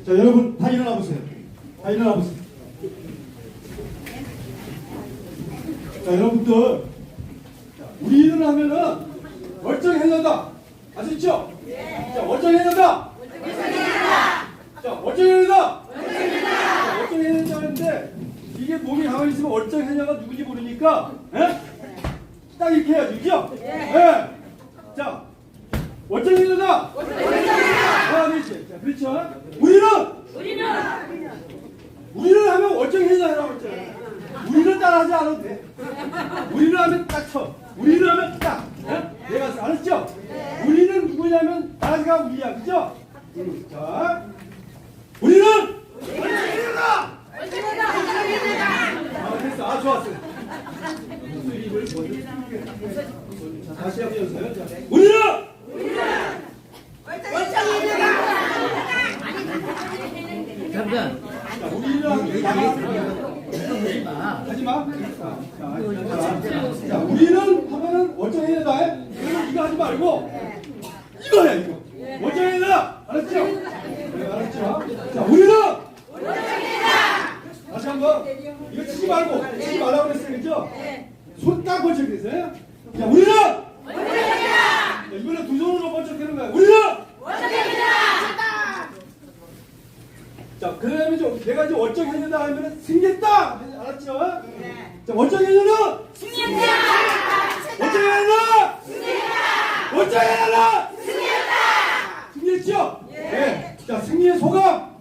자, 여러분 다 일어나 보세요. 다 일어나 보세요. 자, 여러분들, 우리는 하면은 월정해낸다. 아시죠? 자, 월정해낸다. 자, 월정해낸다. 월정해낸다 하는데 이게 몸이 가만히 있으면 월정해녀가 누군지 모르니까, 예? 딱 이렇게 해야지, 그죠? 예. 자, 월정해낸다. 하나, 둘, 셋. 자, 그렇죠? 우리는 하면 월정해낸다 해라고 했잖아요. 우리는 따라하지 않아도 돼. 우리는 하면 딱 쳐. 우리는 하면 딱. 예? 내가 알았죠? 우리는 누구냐면 나가 우리야, 그죠? 자, 우리는 월정해낸다. 아, 됐어. 아, 좋았어요. 자, 다시 한번 해주세요. 자, 우리는 잠깐. 자, 우리는 하지마. 자, 우리는 하면은 월정해낸다. 이거 하지 말고 이거야, 이거. 월정해낸다. 알았죠? 네, 알았죠? 자, 우리는 다시 한번 이거 치지 말라고 그랬어요, 그죠? 손 딱 번쩍했어요. 자, 우리는 자, 이번에 두 손으로 번쩍하는 거야. 우리는 자, 그다음에 이제 내가 이제 월정해낸다 하면은 승리했다. 알았죠? 자, 월정해내는 월정해낸다. 월정해낸다. 승리했죠? 네. 자, 승리의 소감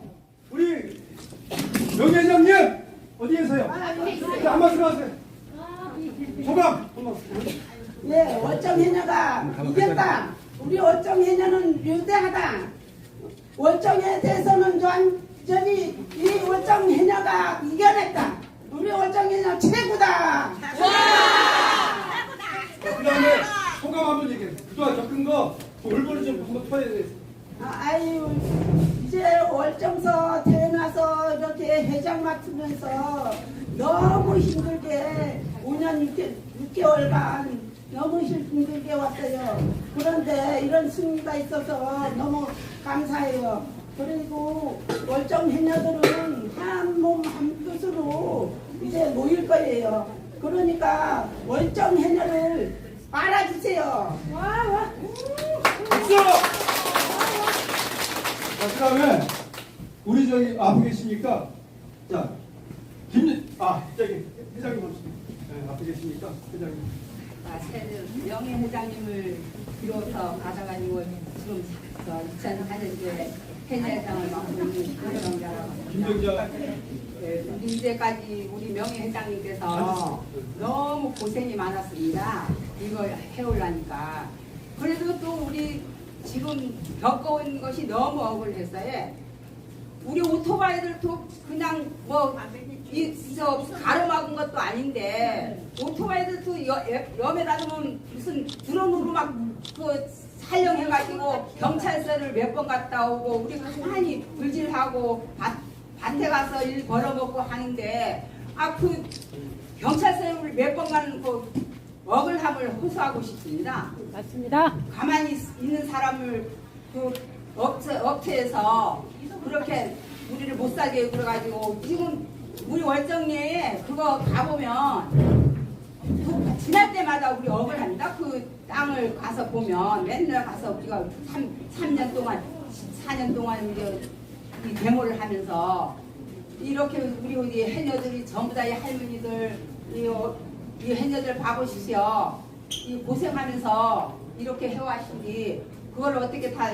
우리 명예회장님 어디 계세요? 자, 한 말씀 하세요. 소감 한 말씀. 예, 월정해녀가 이겼다. 우리 월정해녀는 위대하다. 월정에 대해서는 완전히 이 월정해녀가 이겨냈다. 우리 월정해녀 최고다. 그 다음에 소감 한번 얘기해. 그동안 겪은 거 올바로 좀 한번 터야 돼. 아유, 이제 월정서 대회 나서 이렇게 회장 맡으면서 너무 힘들게 5년 6개월간 너무 힘들게 왔어요. 그런데 이런 승리가 있어서 너무 감사해요. 그리고 월정 해녀들은 한 몸 한 뜻으로 이제 모일 거예요. 그러니까 월정 해녀를 알아주세요. 박수! 자, 그 다음에 우리 저기 앞에 계시니까 자, 저기 회장님 오십니다. 네, 앞에 계시니까 회장님. 명예회장님을 비로소 받아가지고 지금 2004년도에 해녀회장을 맡고 있는 김병자라고 김병자. 이제까지 우리 명예회장님께서 너무 고생이 많았습니다. 이거 해오려니까. 그래도 또 우리 지금 겪어온 것이 너무 억울했어요. 우리 오토바이들도 그냥 저 가로막은 것도 아닌데 오토바이들도 염에다 두면 무슨 드론으로 막 살령해가지고 경찰서를 몇 번 갔다 오고 우리 가만히 불질하고 밭에 가서 일 벌어먹고 하는데 그 경찰서를 몇 번 가는 그 억울함을 호소하고 싶습니다. 맞습니다. 가만히 있는 사람을 그 업체에서 그렇게 우리를 못 살게 그래가지고 지금 우리 월정리에 그거 가보면 지날 때마다 우리 억울합니다. 그 땅을 가서 보면 맨날 가서 우리가 3년 동안 4년 동안 이제 이 데모를 하면서 이렇게 우리 해녀들이 전부 다 이 할머니들 이 해녀들 봐보시오. 이 고생하면서 이렇게 해왔으니 그걸 어떻게 다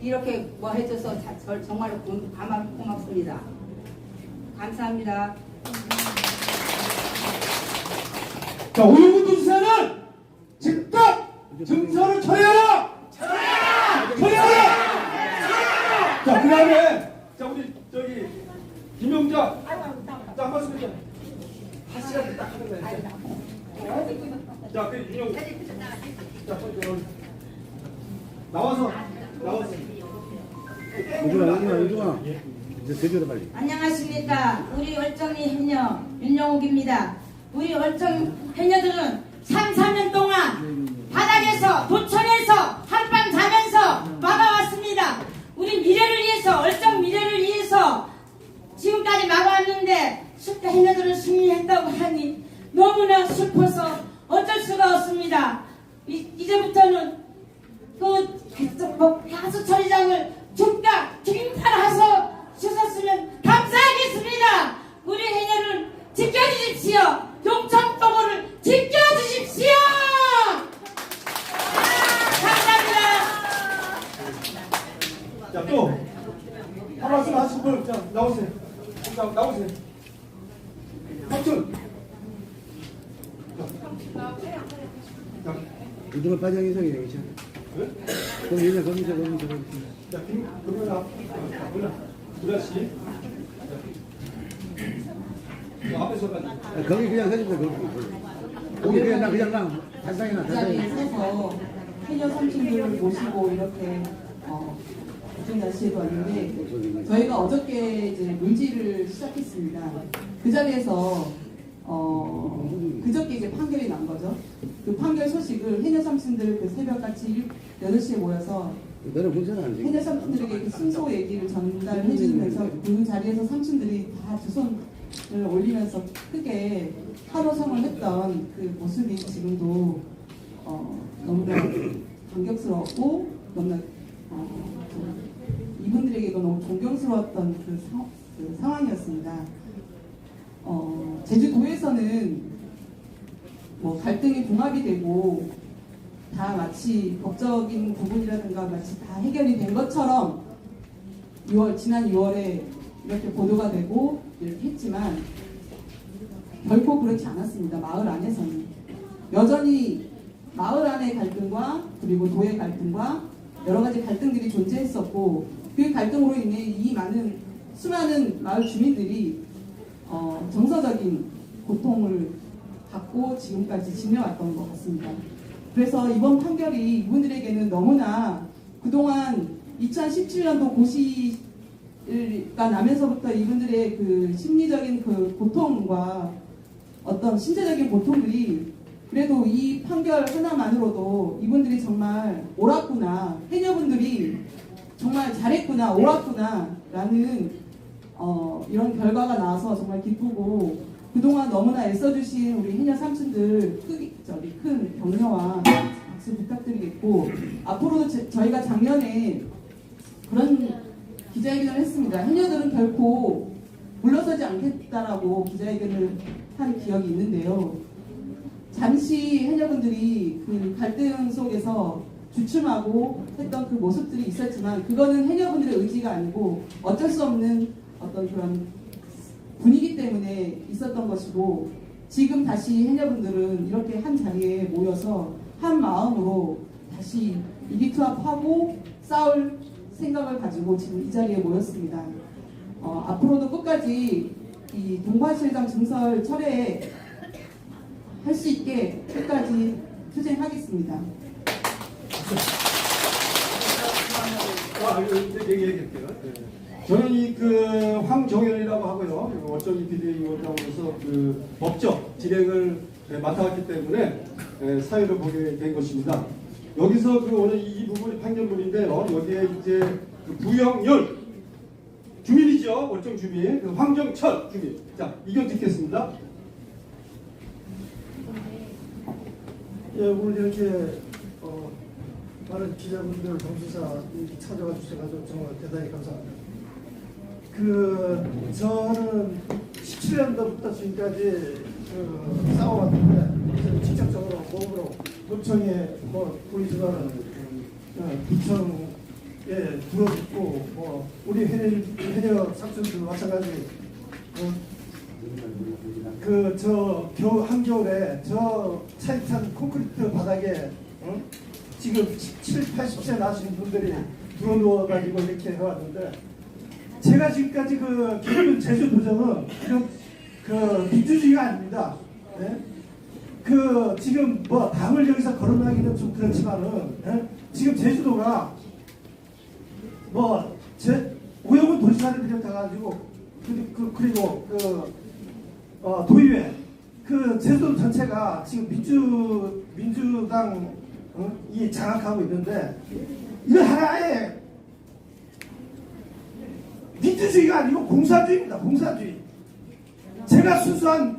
이렇게 해줘서 정말 고맙습니다. 감사합니다. 자, 오영훈 주사는 즉각 증서를 처리하라! 처리하라! 자, 그 다음에 자, 우리 저기 김영자 자, 한 말씀 해줘. 한 시간 딱 하는 거야. 자, 그 윤영 자, 나와서 유중아 이제 대줘라 빨리. 안녕하십니까. 우리 월정리 해녀 윤영옥입니다. 우리 월정 해녀들은 3, 4년 동안 바닥에서 도천에서 한밤 자면서 이제부터는 하수 처리장을 즉각 증발해서 주셨으면 감사하겠습니다. 우리 해녀를 지켜주십시오. 용천도로를 지켜주십시오. 감사합니다. 자, 또, 한 말씀 하시고, 자, 나오세요. 자, 나오세요. 박준. 자, 이동을 빠져있어 그냥. 네? 거기서. 자, 금연아. 구라씨. 앞에서 가지. 거기 그냥 서있어 거기 그냥 나 단상이나 그 자리에 서서 해녀 삼촌들을 모시고 이렇게 어떤 날씨에도 왔는데 저희가 어저께 이제 물질을 시작했습니다. 그 자리에서 그저께 이제 판결이 난 거죠. 그 판결 소식을 해녀 삼촌들 그 새벽같이 8시에 모여서 너는 괜찮아 안 해녀 삼촌들에게 그 순소 얘기를 전달해 주면서 그 자리에서 삼촌들이 다 두 손을 올리면서 크게 환호성을 했던 그 모습이 지금도 너무나 감격스럽고 너무나 이분들에게도 너무 존경스러웠던 그 상황이었습니다. 제주도에서는 뭐 갈등이 봉합이 되고 다 마치 법적인 부분이라든가 마치 다 해결이 된 것처럼 지난 6월에 이렇게 보도가 되고 이렇게 했지만 결코 그렇지 않았습니다. 마을 안에서는 여전히 마을 안의 갈등과 그리고 도의 갈등과 여러 가지 갈등들이 존재했었고 그 갈등으로 인해 이 수많은 마을 주민들이 정서적인 고통을 받고 지금까지 지내왔던 것 같습니다. 그래서 이번 판결이 이분들에게는 너무나 그동안 2017년도 고시가 나면서부터 이분들의 그 심리적인 그 고통과 어떤 신체적인 고통들이 그래도 이 판결 하나만으로도 이분들이 정말 옳았구나, 해녀분들이 정말 잘했구나, 옳았구나 라는 이런 결과가 나와서 정말 기쁘고 그동안 너무나 애써주신 우리 해녀 삼촌들 큰 격려와 박수 부탁드리겠고 앞으로도 저희가 작년에 그런 기자회견을 했습니다. 해녀들은 결코 물러서지 않겠다라고 기자회견을 한 기억이 있는데요. 잠시 해녀분들이 그 갈등 속에서 주춤하고 했던 그 모습들이 있었지만 그거는 해녀분들의 의지가 아니고 어쩔 수 없는 어떤 그런 분위기 때문에 있었던 것이고 지금 다시 해녀분들은 이렇게 한 자리에 모여서 한 마음으로 다시 일기투합하고 싸울 생각을 가지고 지금 이 자리에 모였습니다. 앞으로도 끝까지 이 동과실장 증설 철회에 할 수 있게 끝까지 투쟁하겠습니다. 얘기할게요. 저는 이 황정현이라고 하고요. 어쩌기 비대위원장으로서 그 법적 진행을 맡아왔기 때문에 사회를 보게 된 것입니다. 여기서 오늘 이 부분이 판결문인데요. 여기에 이제 그 부영열 주민이죠. 월정 주민, 그 황정철 주민. 자, 의견 듣겠습니다. 예, 오늘 이렇게 많은 기자분들, 동지사 찾아와 주셔서 정말 대단히 감사합니다. 저는 17년도부터 지금까지 싸워왔는데 직접적으로 몸으로 도청에 보이지만 구청에 들어듣고 우리 해녀 삼촌들 마찬가지 한겨울에 저 차이탄 콘크리트 바닥에 지금 70-80세 나신 분들이 들어누워가지고 이렇게 해왔는데 제가 지금까지 겪은 제주도정은 민주주의가 아닙니다. 네? 지금 당을 여기서 거론하기는 좀 그렇지만은 지금 제주도가 오영훈 도지사를 비롯해가지고 그리고 도의회 제주도 전체가 지금 민주당이 장악하고 있는데 이거 하나의 민주주의가 아니고 공산주의입니다. 공산주의. 제가 순수한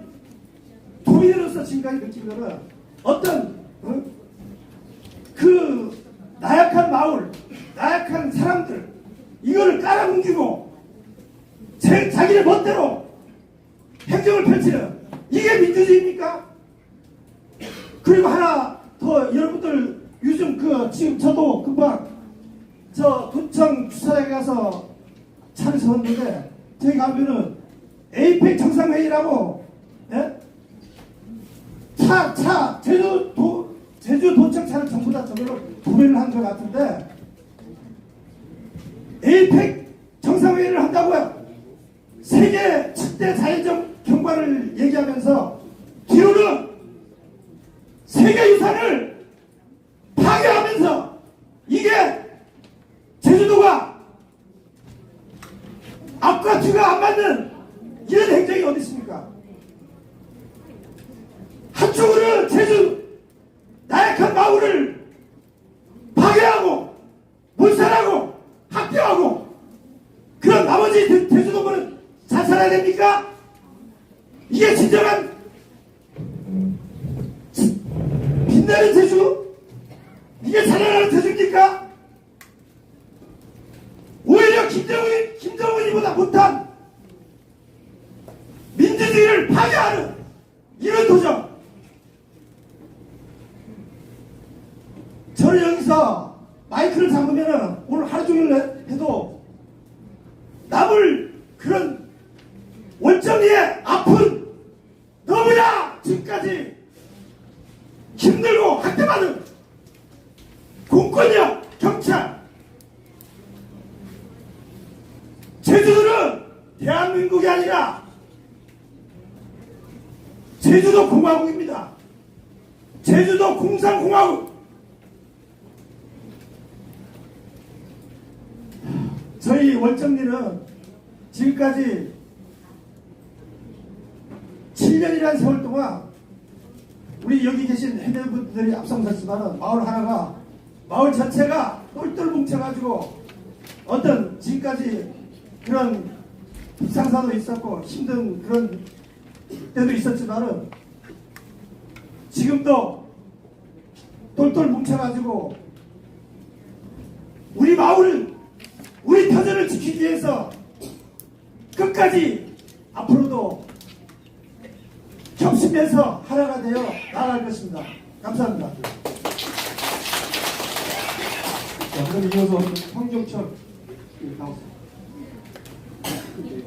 도민으로서 지금까지 느낀 거는 어떤 자기의 멋대로 행정을 펼치는 이게 민주주의입니까? 그리고 하나 더 여러분들 요즘 지금 저도 금방 저 도청 주차장에 가서 차를 세웠는데 저기 가면은 에이펙 정상회의라고 예? 제주 도청 차를 전부 다 저걸로 구매를 한 것 같은데 에이펙 정상회의를 한다고요. 세계 7대 자연적 경관을 얘기하면서 뒤로는 세계유산을 파괴하면서 이게 제주도가 앞과 뒤가 안 맞는 이런 행정이 어디 있습니까? 한쪽으로는 제주 나약한 마을을 파괴하고 몰살하고 학대하고 그럼 나머지 제주도민은 잘 살아야 됩니까? 이게 진정한 빛나는 제주? 이게 자라나는 제주입니까? 오히려 김정은이보다 못한 민주주의를 파괴하는 이런 도전. 저는 여기서 마이크를 잡으면 오늘 하루 종일 해도 남을 그런 월정리의 아픈 너무나 지금까지 힘들고 학대받은 공권력, 경찰 제주도는 대한민국이 아니라 제주도 공화국입니다. 제주도 공산공화국. 저희 월정리는 지금까지 7년이라는 세월 동안 우리 여기 계신 해녀분들이 앞장섰지만 마을 하나가 마을 전체가 똘똘 뭉쳐가지고 어떤 지금까지 그런 불상사도 있었고 힘든 그런 때도 있었지만은 지금도 똘똘 뭉쳐가지고 우리 마을을 우리 터전을 지키기 위해서 끝까지 앞으로도 겹치면서 하나가 되어 나아갈 것입니다. 감사합니다. 자, 그럼 이어서 황경철 나오세요.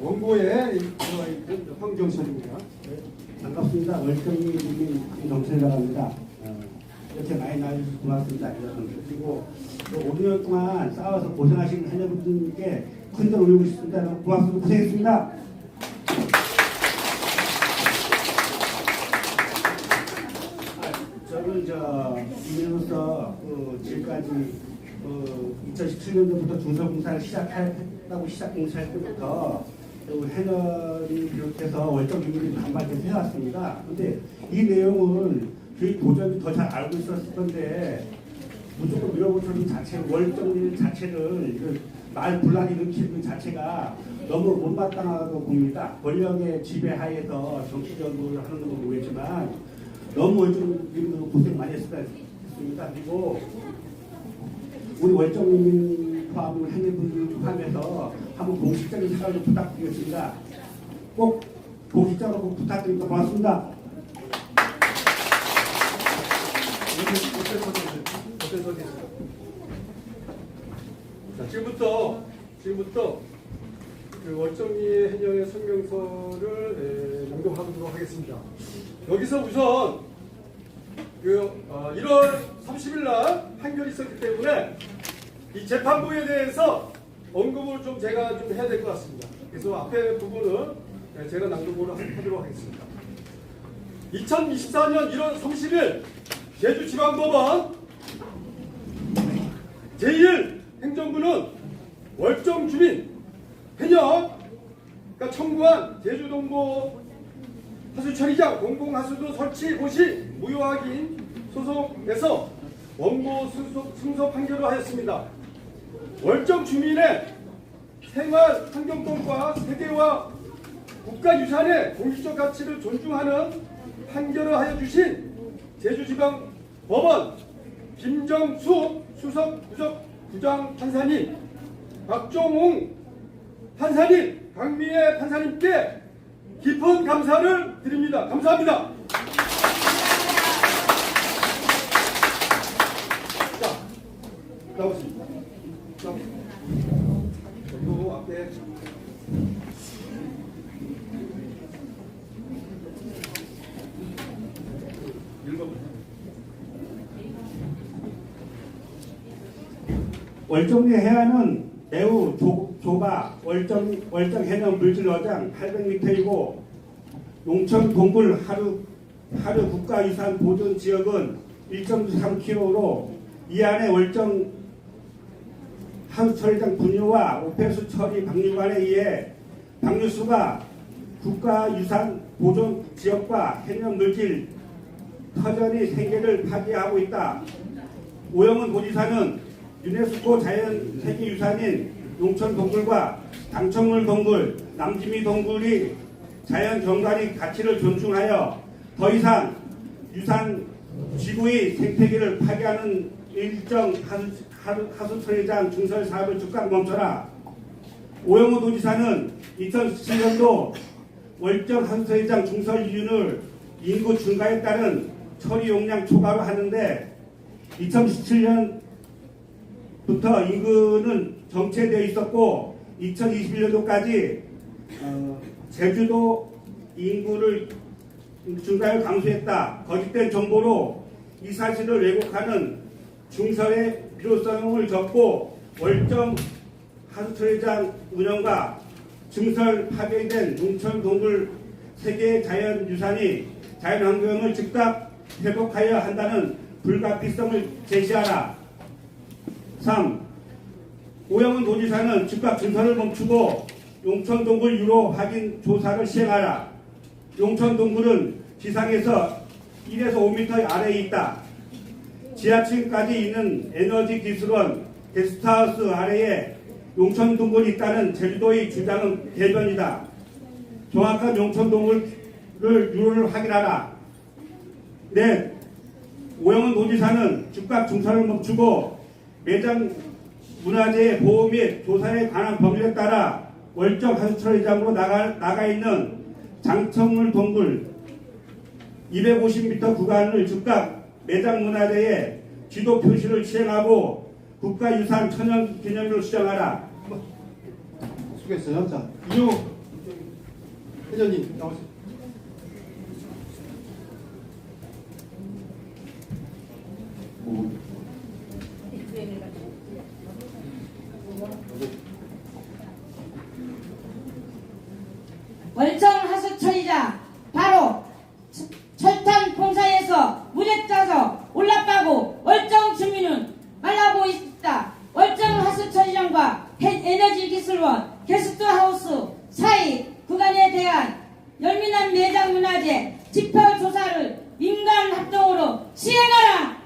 원고에 들어와 있는 황경철입니다. 반갑습니다. 월정리 주민 정철이라고 합니다. 이렇게 많이 나와주셔서 고맙습니다. 그리고 5년 동안 싸워서 고생하신 한여분들께 큰절 올리고 싶습니다. 고맙습니다. 고생했습니다. 저는 주민으로서 지금까지 2017년도부터 중소공사를 시작했다고 시작공사할 때부터 해널이 비롯해서 월정 주민들이 반발해서 해왔습니다. 그런데 이 내용을 저희 도정이 더 잘 알고 있었을 건데 무조건 밀어붙이는 자체, 월정 자체를 말 분란이 일으키는 자체가 너무 못마땅하다고 봅니다. 권력의 지배하에서 정치적으로 하는 건 모르겠지만 너무 월정민들 고생 많이 했습니다. 그리고 우리 월정민 포함을 행위분들 포함해서 한번 공식적인 사과를 부탁드리겠습니다. 꼭 공식적으로 꼭 부탁드립니다. 고맙습니다. 자, 지금부터 그 월정리 해녀의 성명서를 낭독하도록 하겠습니다. 여기서 우선 1월 30일 날 판결이 있었기 때문에 이 재판부에 대해서 언급을 좀 제가 좀 해야 될 것 같습니다. 그래서 앞에 부분은 제가 낭독을 하도록 하겠습니다. 2024년 1월 30일 제주지방법원 제1행정부는 월정 주민 해녀가 청구한 제주동보 하수처리장 공공하수도 설치 고시 무효 확인 소송에서 원고 승소 판결을 하였습니다. 월정 주민의 생활 환경권과 세계와 국가유산의 공식적 가치를 존중하는 판결을 하여 주신 제주지방법원 김정수 수석 부장 판사님, 박종웅 판사님, 강미애 판사님께 깊은 감사를 드립니다. 감사합니다. 자, 나오십니다. 그리고 앞에 읽어보세요. 월정리 해안은 매우 좁아 월정 해변 물질 어장 800m이고 농촌 동굴 하루 국가유산 보존 지역은 1.3km로 이 안에 월정 하수처리장 분유와 오폐수 처리 방류관에 의해 방류수가 국가유산 보존 지역과 해변 물질 터전이 생계를 파괴하고 있다. 오영훈 도지사는 유네스코 자연세계유산인 농촌동굴과 당천물 동굴, 남지미 동굴이 자연경관의 가치를 존중하여 더 이상 유산 지구의 생태계를 파괴하는 일정 하수처리장 증설 사업을 즉각 멈춰라. 오영호 도지사는 2017년도 월정 하수처리장 증설 이윤을 인구 증가에 따른 처리 용량 초과로 하는데 2017년부터 인구는 정체되어 있었고 2021년도까지 제주도 인구를 증가를 감소했다. 거짓된 정보로 이 사실을 왜곡하는 중설의 필요성을 적고 월정 하수처리장 운영과 증설 파괴된 농촌동굴 세계 자연유산이 자연환경을 즉각 회복하여야 한다는 불가피성을 제시하라. 3. 오영훈 도지사는 즉각 증설을 멈추고 용천동굴 유로 확인 조사를 시행하라. 용천동굴은 지상에서 1에서 5m 아래에 있다. 지하층까지 있는 에너지 기술원 게스트하우스 아래에 용천동굴이 있다는 제주도의 주장은 대변이다. 정확한 용천동굴을 유로를 확인하라. 네, 오영훈 도지사는 즉각 증설을 멈추고 매장 문화재의 보호 및 조사에 관한 법률에 따라 월정 하수처리장으로 나가 있는 장천물 동굴 250m 구간을 즉각 매장 문화재의 지도 표시를 시행하고 국가유산 천연 기념으로 지정하라. 수고했어요. 자, 이호 회장님 나오세요. 월정 하수처리장 바로 철탄 공사에서 물에 짜서 올라가고 월정 주민은 말하고 있다. 월정 하수처리장과 에너지기술원 게스트하우스 사이 구간에 대한 열민한 매장 문화재 지표조사를 민간 합동으로 시행하라.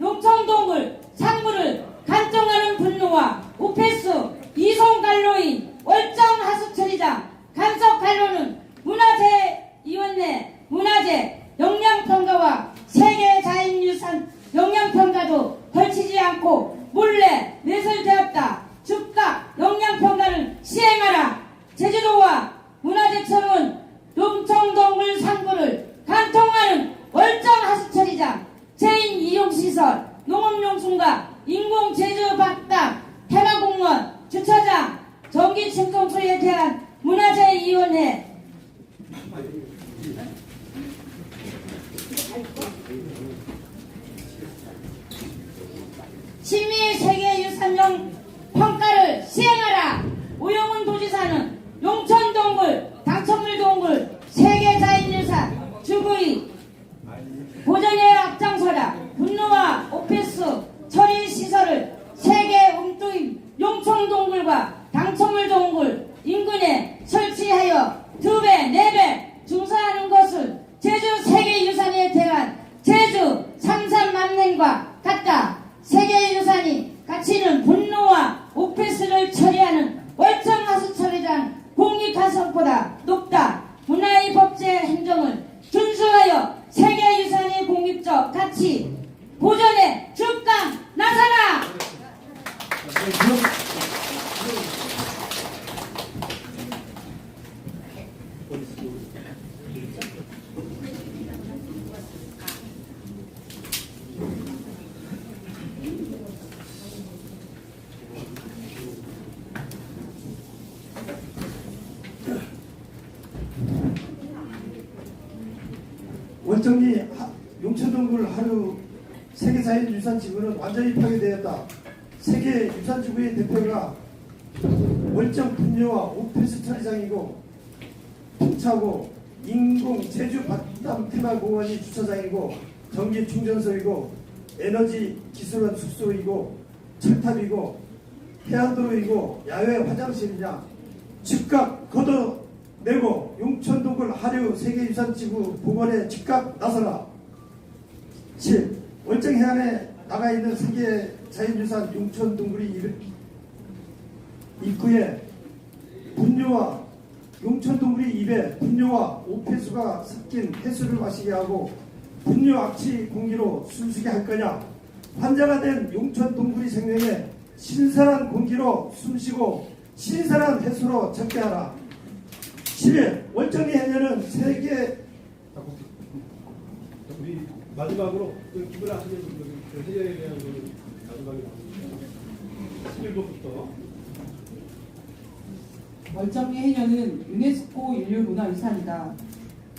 용천동굴 상물을 간통하는 분노와 오폐수 이송관로인 월정 하수처리장 간섭관로는 문화재위원회 문화재 영향평가와 세계자연유산 영향평가도 걸치지 않고 몰래 매설되었다. 즉각 영향평가를 시행하라. 제주도와 문화재청은 용천동굴 상부를 간통하는 월정 하수처리장 재인 이용시설 농업용품과 인공제주 박담 테마공원 주차장 전기침통소에 대한 문화재위원회 심의 세계유산용 평가를 시행하라. 오영훈 도지사는 용천동굴, 당천물동굴 세계자연유산 주구의 보전에 앞장서라. 분노와 오폐수 처리 시설을 세계 웅뚱 용천동굴과 당천물동굴 인근에 설치하여 2배, 4배 증설하는 것을 제주 세계유산에 대한 제주 하루 세계자연유산지구는 완전히 파괴되었다. 세계유산지구의 대표가 월정 분녀와 오피스 처리장이고 풍차고 인공 제주 바람 테마공원이 주차장이고 전기 충전소이고 에너지 기술원 숙소이고 철탑이고 해안도로이고 야외 화장실이냐 즉각 걷어내고 용천동굴 하류 세계유산지구 복원에 즉각 나서라. 7. 월정해안에 나가 있는 세계 자연유산 용천동굴이 입구에 분뇨와 용천동굴이 입에 분뇨와 오폐수가 섞인 해수를 마시게 하고 분뇨 악취 공기로 숨쉬게 할 거냐. 환자가 된 용천동굴이 생명에 신선한 공기로 숨쉬고 신선한 해수로 접대하라. 11. 월정리 해녀는 세계 우리 마지막으로 기분 하시는 해녀에 대한 마지막에 11번부터 월정리 해녀는 유네스코 인류문화유산이다.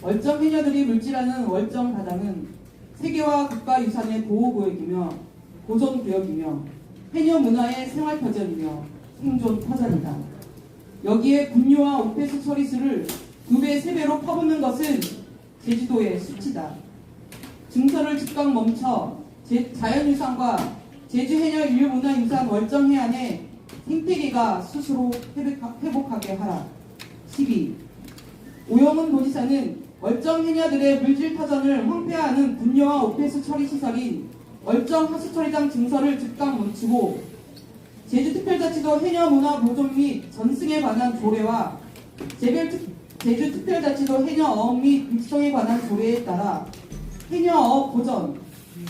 월정 해녀들이 물질하는 월정 바다는 세계화 국가유산의 보호구역이며 보존구역이며 해녀 문화의 생활터전이며 생존터전이다. 여기에 분뇨와 오폐수 처리수를 2배, 3배로 퍼붓는 것은 제주도의 수치다. 증설을 즉각 멈춰 자연유산과 제주해녀 인류문화유산 월정해안에 생태계가 스스로 회복하게 하라. 12. 오영훈 도지사는 월정 해녀들의 물질 터전을 황폐화하는 분뇨와 오폐수 처리 시설인 월정 하수처리장 증설을 즉각 멈추고 제주특별자치도 해녀문화 보존 및 전승에 관한 조례와 제주특별자치도 해녀어업 및 육성에 관한 조례에 따라 해녀어업 보전,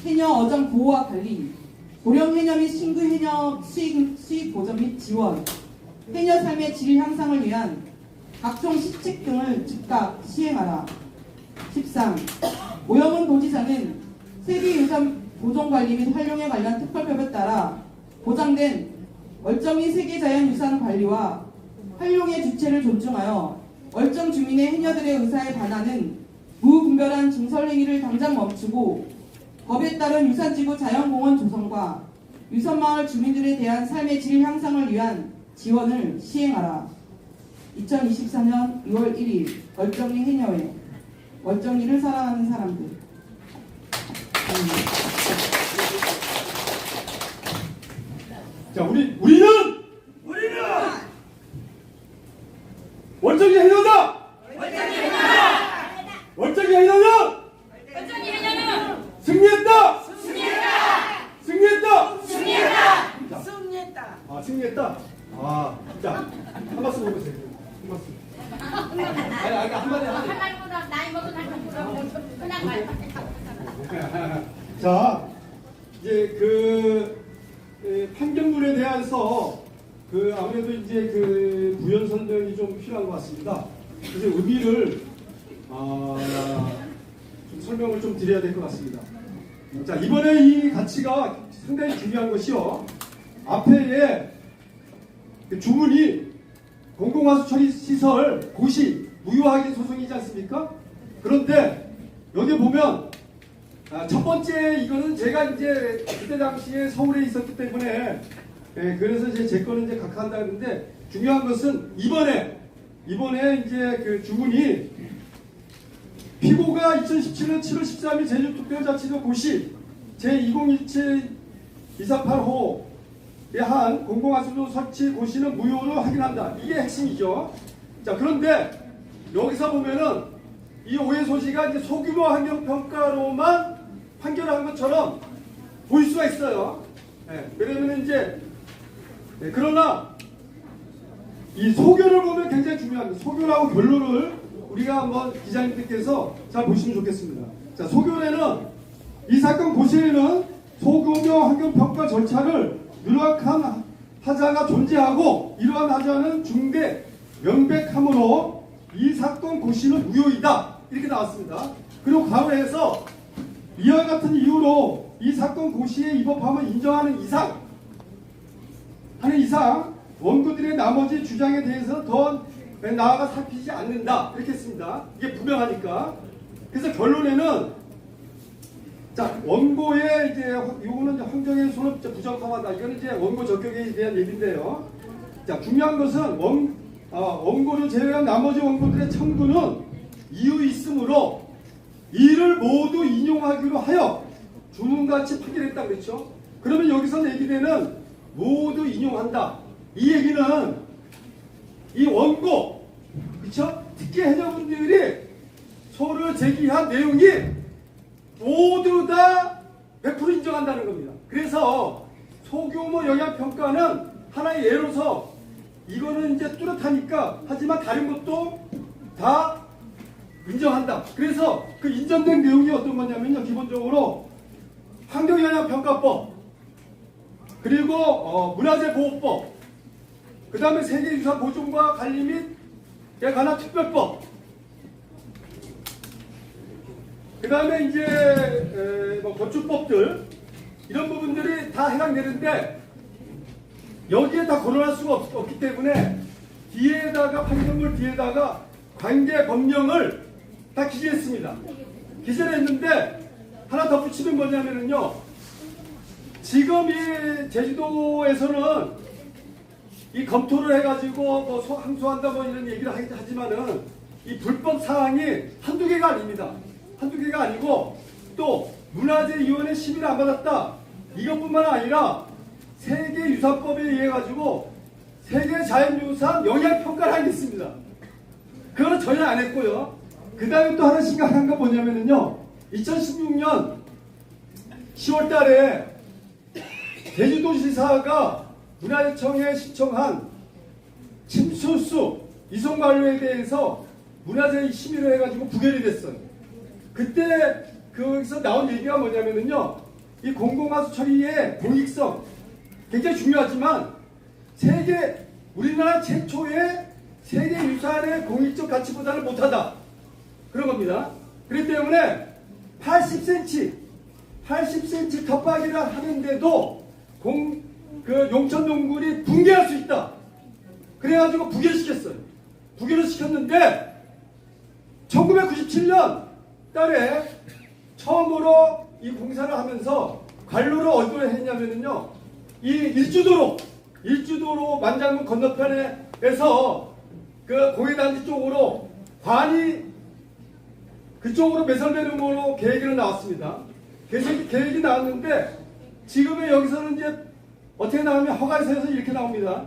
해녀어장 보호와 관리, 고령 해녀 및 신규 해녀 수익 보전 및 지원, 해녀 삶의 질 향상을 위한 각종 시책 등을 즉각 시행하라. 13. 오영훈 도지사는 세계유산 보존관리 및 활용에 관련 특별법에 따라 보장된 월정리 세계자연유산 관리와 활용의 주체를 존중하여 월정 주민의 해녀들의 의사에 반하는 무분별한 증설 행위를 당장 멈추고 법에 따른 유산지구 자연공원 조성과 유선마을 주민들에 대한 삶의 질 향상을 위한 지원을 시행하라. 2024년 2월 1일 월정리 해녀회 월정리를 사랑하는 사람들. 자, 우리는 월정리 해녀다. 월정리 해녀다. 승리했다. 승리했다. 자, 한 말씀 해보세요. 한 말씀. 아니, 한마디. 나이 먹은 사람 끝난 거야. 자, 이제 판결문에 대해서 아무래도 이제 부연 설명이 좀 필요한 것 같습니다. 그래서 의미를 좀 설명을 좀 드려야 될 것 같습니다. 자, 이번에 이 가치가 상당히 중요한 것이요. 앞에 주문이 공공하수처리시설 고시 무효하게 소송이지 않습니까? 그런데 여기 보면 첫 번째 이거는 제가 이제 그때 당시에 서울에 있었기 때문에 그래서 이제 제 거는 이제 각하한다 그러는데 중요한 것은 이번에 이제 주문이 피고가 2017년 7월 13일 제주특별자치도 고시 제2017-248호에 한 공공하수도 설치 고시는 무효로 확인한다. 이게 핵심이죠. 자, 그런데 여기서 보면은 이 오해 소지가 이제 소규모 환경평가로만 판결을 한 것처럼 보일 수가 있어요. 왜냐면 이제 그러나 이 소교를 보면 굉장히 중요합니다. 소교라고 결론을 우리가 한번 기자님들께서 잘 보시면 좋겠습니다. 자, 소교에는 이 사건 고시에는 소규모 환경평가 절차를 명확한 하자가 존재하고 이러한 하자는 중대 명백함으로 이 사건 고시는 무효이다. 이렇게 나왔습니다. 그리고 가로에서 이와 같은 이유로 이 사건 고시에 위법함을 인정하는 이상 원고들의 나머지 주장에 대해서 더 나아가 살피지 않는다. 이렇게 했습니다. 이게 분명하니까. 그래서 결론에는 자, 원고에 이제 요거는 이제 황정의 손은 부적합하다. 이거는 이제 원고 적격에 대한 얘기인데요. 자, 중요한 것은 원고를 제외한 나머지 원고들의 청구는 이유 있으므로 이를 모두 인용하기로 하여 주문같이 판결했다 그랬죠. 그러면 여기서 얘기되는 모두 인용한다. 이 얘기는 이 원고, 그렇죠? 특히 해녀분들이 소를 제기한 내용이 모두 다 100% 인정한다는 겁니다. 그래서 소규모 영향평가는 하나의 예로서 이거는 이제 뚜렷하니까 하지만 다른 것도 다 인정한다. 그래서 그 인정된 내용이 어떤 거냐면요. 기본적으로 환경영향평가법, 그리고 문화재보호법, 그 다음에 세계유산 보존과 관리 및에 관한 특별법, 그 다음에 이제 건축법들, 이런 부분들이 다 해당되는데 여기에 다 거론할 수가 없기 때문에 뒤에다가 판결문 뒤에다가 관계 법령을 다 기재했습니다. 기재를 했는데 하나 덧붙이는 뭐냐면요, 지금 이 제주도에서는 이 검토를 해가지고 뭐 항소한다 뭐 이런 얘기를 하지만은 이 불법 사항이 한두 개가 아닙니다. 한두 개가 아니고 또 문화재위원회 심의를 안 받았다. 이것뿐만 아니라 세계유산법에 의해 가지고 세계자연유산 영향평가를 하겠습니다. 그거는 전혀 안 했고요. 그 다음에 또 하나 심각한 거 뭐냐면요, 2016년 10월 달에 제주도지사가 문화재청에 신청한 침수수 이송관로에 대해서 문화재 심의를 해가지고 부결이 됐어요. 그때 거기서 나온 얘기가 뭐냐면요, 이 공공하수 처리의 공익성 굉장히 중요하지만 우리나라 최초의 세계유산의 공익적 가치보다는 못하다, 그런 겁니다. 그렇기 때문에 80cm 텃밭이라 하는데도 용천동굴이 붕괴할 수 있다. 그래가지고 부결시켰어요. 부결을 시켰는데 1997년 달에 처음으로 이 공사를 하면서 관로를 어디로 했냐면요, 이 일주도로 만장군 건너편에서 그 공회단지 쪽으로 관이 그쪽으로 매설되는 걸로 계획이 나왔습니다. 계획이 나왔는데 지금의 여기서는 이제 어떻게 나오면 허가에서 이렇게 나옵니다.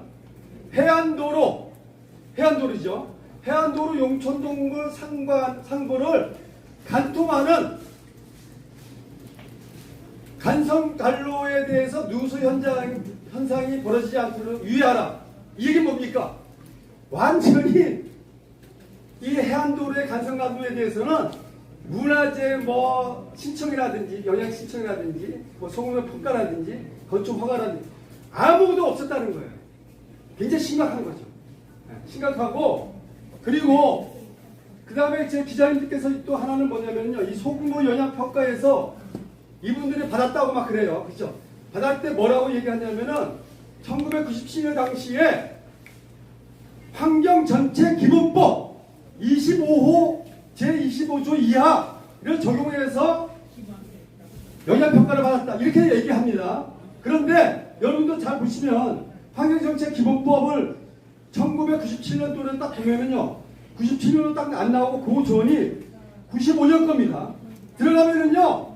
해안도로죠. 해안도로 용천동굴 상부를 간통하는 간성관로에 대해서 누수 현상이 벌어지지 않도록 유의하라. 이 얘기 뭡니까? 완전히 이 해안도로의 간성관로에 대해서는 문화재 신청이라든지 영향 신청이라든지 소금의 평가라든지 건축 허가라든지 아무것도 없었다는 거예요. 굉장히 심각한 거죠. 심각하고, 그리고 그 다음에 제 기자님들께서 또 하나는 뭐냐면요, 이 소규모 영향 평가에서 이분들이 받았다고 막 그래요. 그렇죠? 받을 때 뭐라고 얘기하냐면은 1997년 당시에 환경정책기본법 25호 제25조 이하를 적용해서 영향평가를 받았다, 이렇게 얘기합니다. 그런데 여러분도 잘 보시면 환경정책기본법을 1997년도에 딱 보면은요, 97년도 딱 안 나오고 그 조언이 95년 겁니다. 들어가면은요,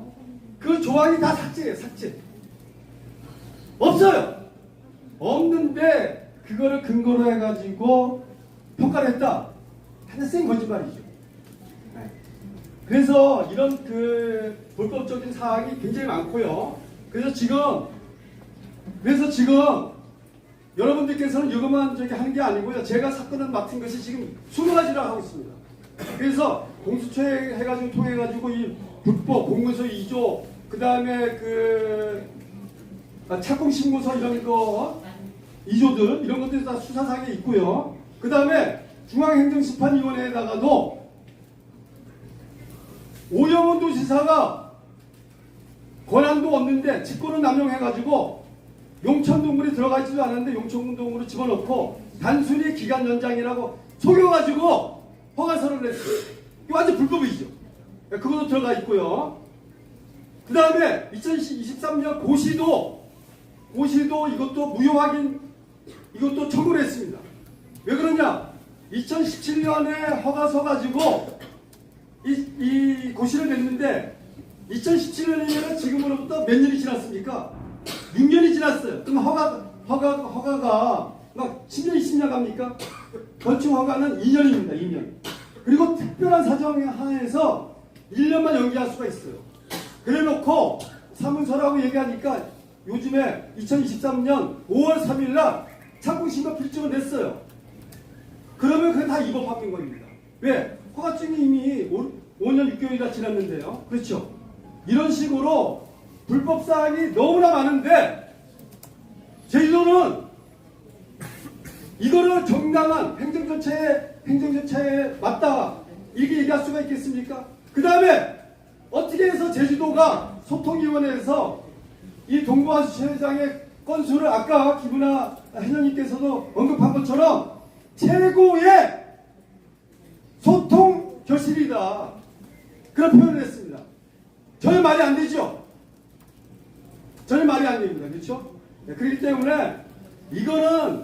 그 조항이 다 삭제예요. 삭제. 없어요. 없는데 그거를 근거로 해가지고 평가를 했다. 하나 센 거짓말이죠. 그래서 이런 불법적인 사항이 굉장히 많고요. 그래서 지금 여러분들께서는 이것만 하는 게 아니고요. 제가 사건을 맡은 것이 지금 20가지를 하고 있습니다. 그래서 공수처에 해가지고 통해가지고 이 불법 공문서 2조, 그 다음에 착공신고서 이런 거 2조들, 이런 것들이 다 수사상에 있고요. 그 다음에 중앙행정심판위원회에다가도 오영훈 도지사가 권한도 없는데 직권을 남용해가지고 용천동굴이 들어가 있지도 않았는데 용천동굴을 집어넣고 단순히 기간 연장이라고 속여가지고 허가서를 냈어요. 이거 완전 불법이죠. 그것도 들어가 있고요. 그 다음에 2023년 고시도 이것도 무효 확인 이것도 청구를 했습니다. 왜 그러냐? 2017년에 허가서 가지고 이 고시를 냈는데 2017년이면 지금으로부터 몇 년이 지났습니까? 6년이 지났어요. 그럼 허가가 막 10년, 20년 갑니까? 건축 허가는 2년입니다. 2년. 그리고 특별한 사정에 한해서 1년만 연기할 수가 있어요. 그래놓고 사문서라고 얘기하니까 요즘에 2023년 5월 3일 날 착공신고 필증을 냈어요. 그러면 그게 다 위법한 겁니다. 왜? 허가증이 이미 5년 6개월이나 지났는데요. 그렇죠? 이런 식으로 불법사항이 너무나 많은데 제주도는 이거를 정당한 행정절차에 맞다 이렇게 얘기할 수가 있겠습니까? 그 다음에 어떻게 해서 제주도가 소통위원회에서 이 동부하수처장의 건수를 아까 김은하 회장님께서도 언급한 것처럼 최고의 소통 결실이다 그런 표현을 했습니다. 전혀 말이 안 되죠? 전혀 말이 안 됩니다. 그렇죠? 네, 그렇기 때문에 이거는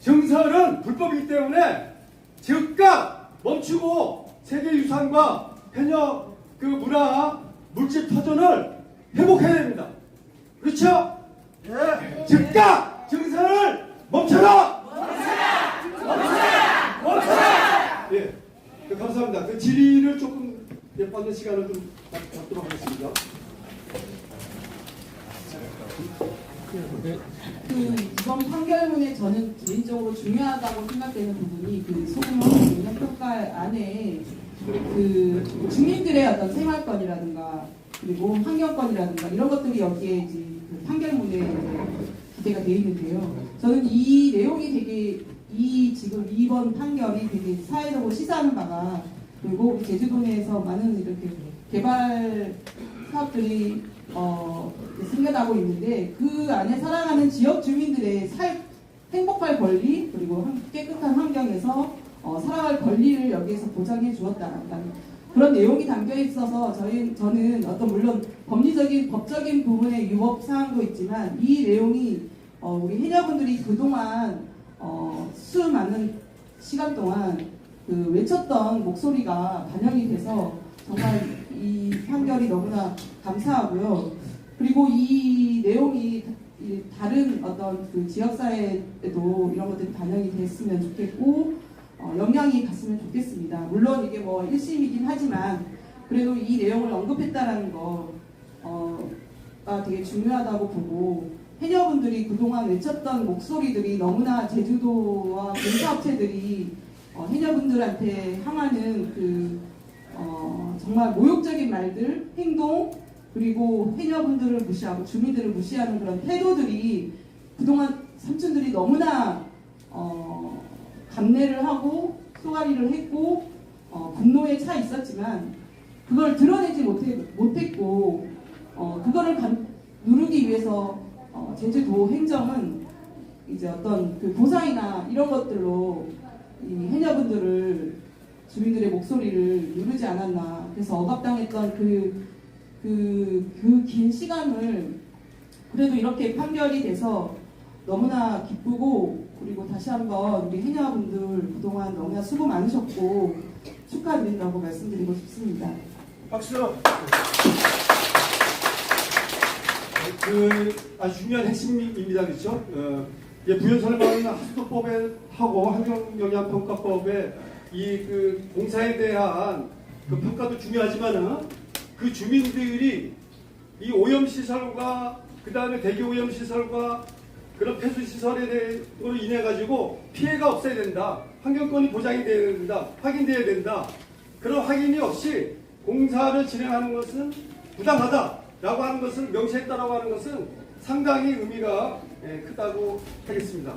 증설은 불법이기 때문에 즉각 멈추고 세계유산과 해녀 그 문화 물질 터전을 회복해야 됩니다. 그렇죠? 네. 즉각 증설을 멈춰라! 멈춰라! 예. 네, 감사합니다. 그 질의를 조금 받는 시간을 좀 갖도록 하겠습니다. 이번 판결문에 저는 개인적으로 중요하다고 생각되는 부분이 소금 영향평가 안에 주민들의 어떤 생활권이라든가 그리고 환경권이라든가 이런 것들이 여기에 이제 판결문에 기재가 되어 있는데요. 저는 이 내용이 되게 지금 이번 판결이 되게 사회적으로 시사하는 바가 그리고 우리 제주도 내에서 많은 이렇게 개발 사업들이 생겨나고 있는데 그 안에 살아가는 지역 주민들의 행복할 권리 그리고 깨끗한 환경에서 살아갈 권리를 여기에서 보장해 주었다라는 그런 내용이 담겨 있어서 저는 물론 법적인 부분의 위법 사항도 있지만 이 내용이 우리 해녀분들이 그동안 수많은 시간 동안 외쳤던 목소리가 반영이 돼서 정말 이 판결이 너무나 감사하고요. 그리고 이 내용이 다른 어떤 지역사회에도 이런 것들이 반영이 됐으면 좋겠고 영향이 갔으면 좋겠습니다. 물론 이게 1심이긴 하지만 그래도 이 내용을 언급했다라는 거가 되게 중요하다고 보고 해녀분들이 그동안 외쳤던 목소리들이 너무나 제주도와 공사업체들이 해녀분들한테 향하는 정말 모욕적인 말들, 행동 그리고 해녀분들을 무시하고 주민들을 무시하는 그런 태도들이 그동안 삼촌들이 너무나 감내를 하고 쏘가리를 했고 분노에 차 있었지만 그걸 드러내지 못했고 그거를 누르기 위해서 제주도 행정은 이제 어떤 보상이나 이런 것들로 이 해녀분들을 주민들의 목소리를 누르지 않았나. 그래서 억압당했던 그 긴 시간을 그래도 이렇게 판결이 돼서 너무나 기쁘고 그리고 다시 한번 우리 해녀분들 그동안 너무나 수고 많으셨고 축하드린다고 말씀드리고 싶습니다. 박수! 아주 중요한 핵심입니다. 그렇죠? 부연설을 말하는 하수도법에 하고 환경영향평가법에 공사에 대한 평가도 중요하지만은 그 주민들이 이 오염시설과 그 다음에 대기 오염시설과 그런 폐수시설로 인해 가지고 피해가 없어야 된다. 환경권이 보장이 돼야 된다. 확인돼야 된다. 그런 확인이 없이 공사를 진행하는 것은 부당하다라고 하는 것을 명시했다라고 하는 것은 상당히 의미가 크다고 하겠습니다.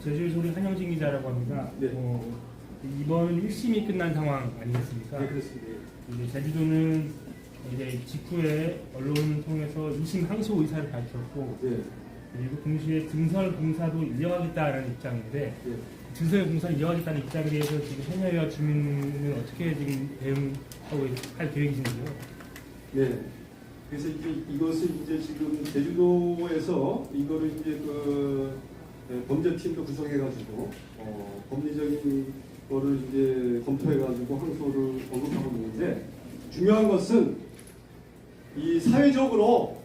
제주소리 한영진 기자라고 합니다. 네. 이번 1심이 끝난 상황 아니겠습니까? 네, 그렇습니다. 이제 제주도는 이제 직후에 언론을 통해서 2심 항소 의사를 밝혔고 네. 그리고 동시에 증설 공사도 이어가겠다는 입장인데 네. 증설 공사를 이어가겠다는 입장에 대해서 지금 해녀와 주민은 어떻게 지금 대응하고 할 계획이신지요? 네. 그래서 이제 이것을 이제 지금 제주도에서 이거를 이제 범죄팀도 구성해가지고 법리적인 거를 이제 검토해가지고 항소를 언급하고 있는데 중요한 것은 이 사회적으로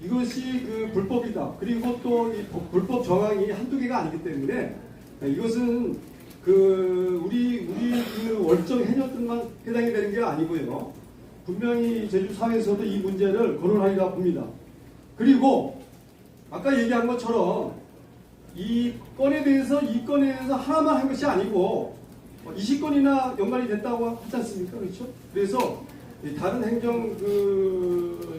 이것이 그 불법이다. 그리고 또 이 불법 정황이 한두 개가 아니기 때문에 이것은 우리 그 월정 해녀들만 해당이 되는 게 아니고요. 분명히 제주 사회에서도 이 문제를 거론하리라 봅니다. 그리고 아까 얘기한 것처럼 이 건에 대해서 하나만 한 것이 아니고 20건이나 연관이 됐다고 하지 않습니까? 그렇죠? 그래서 다른 행정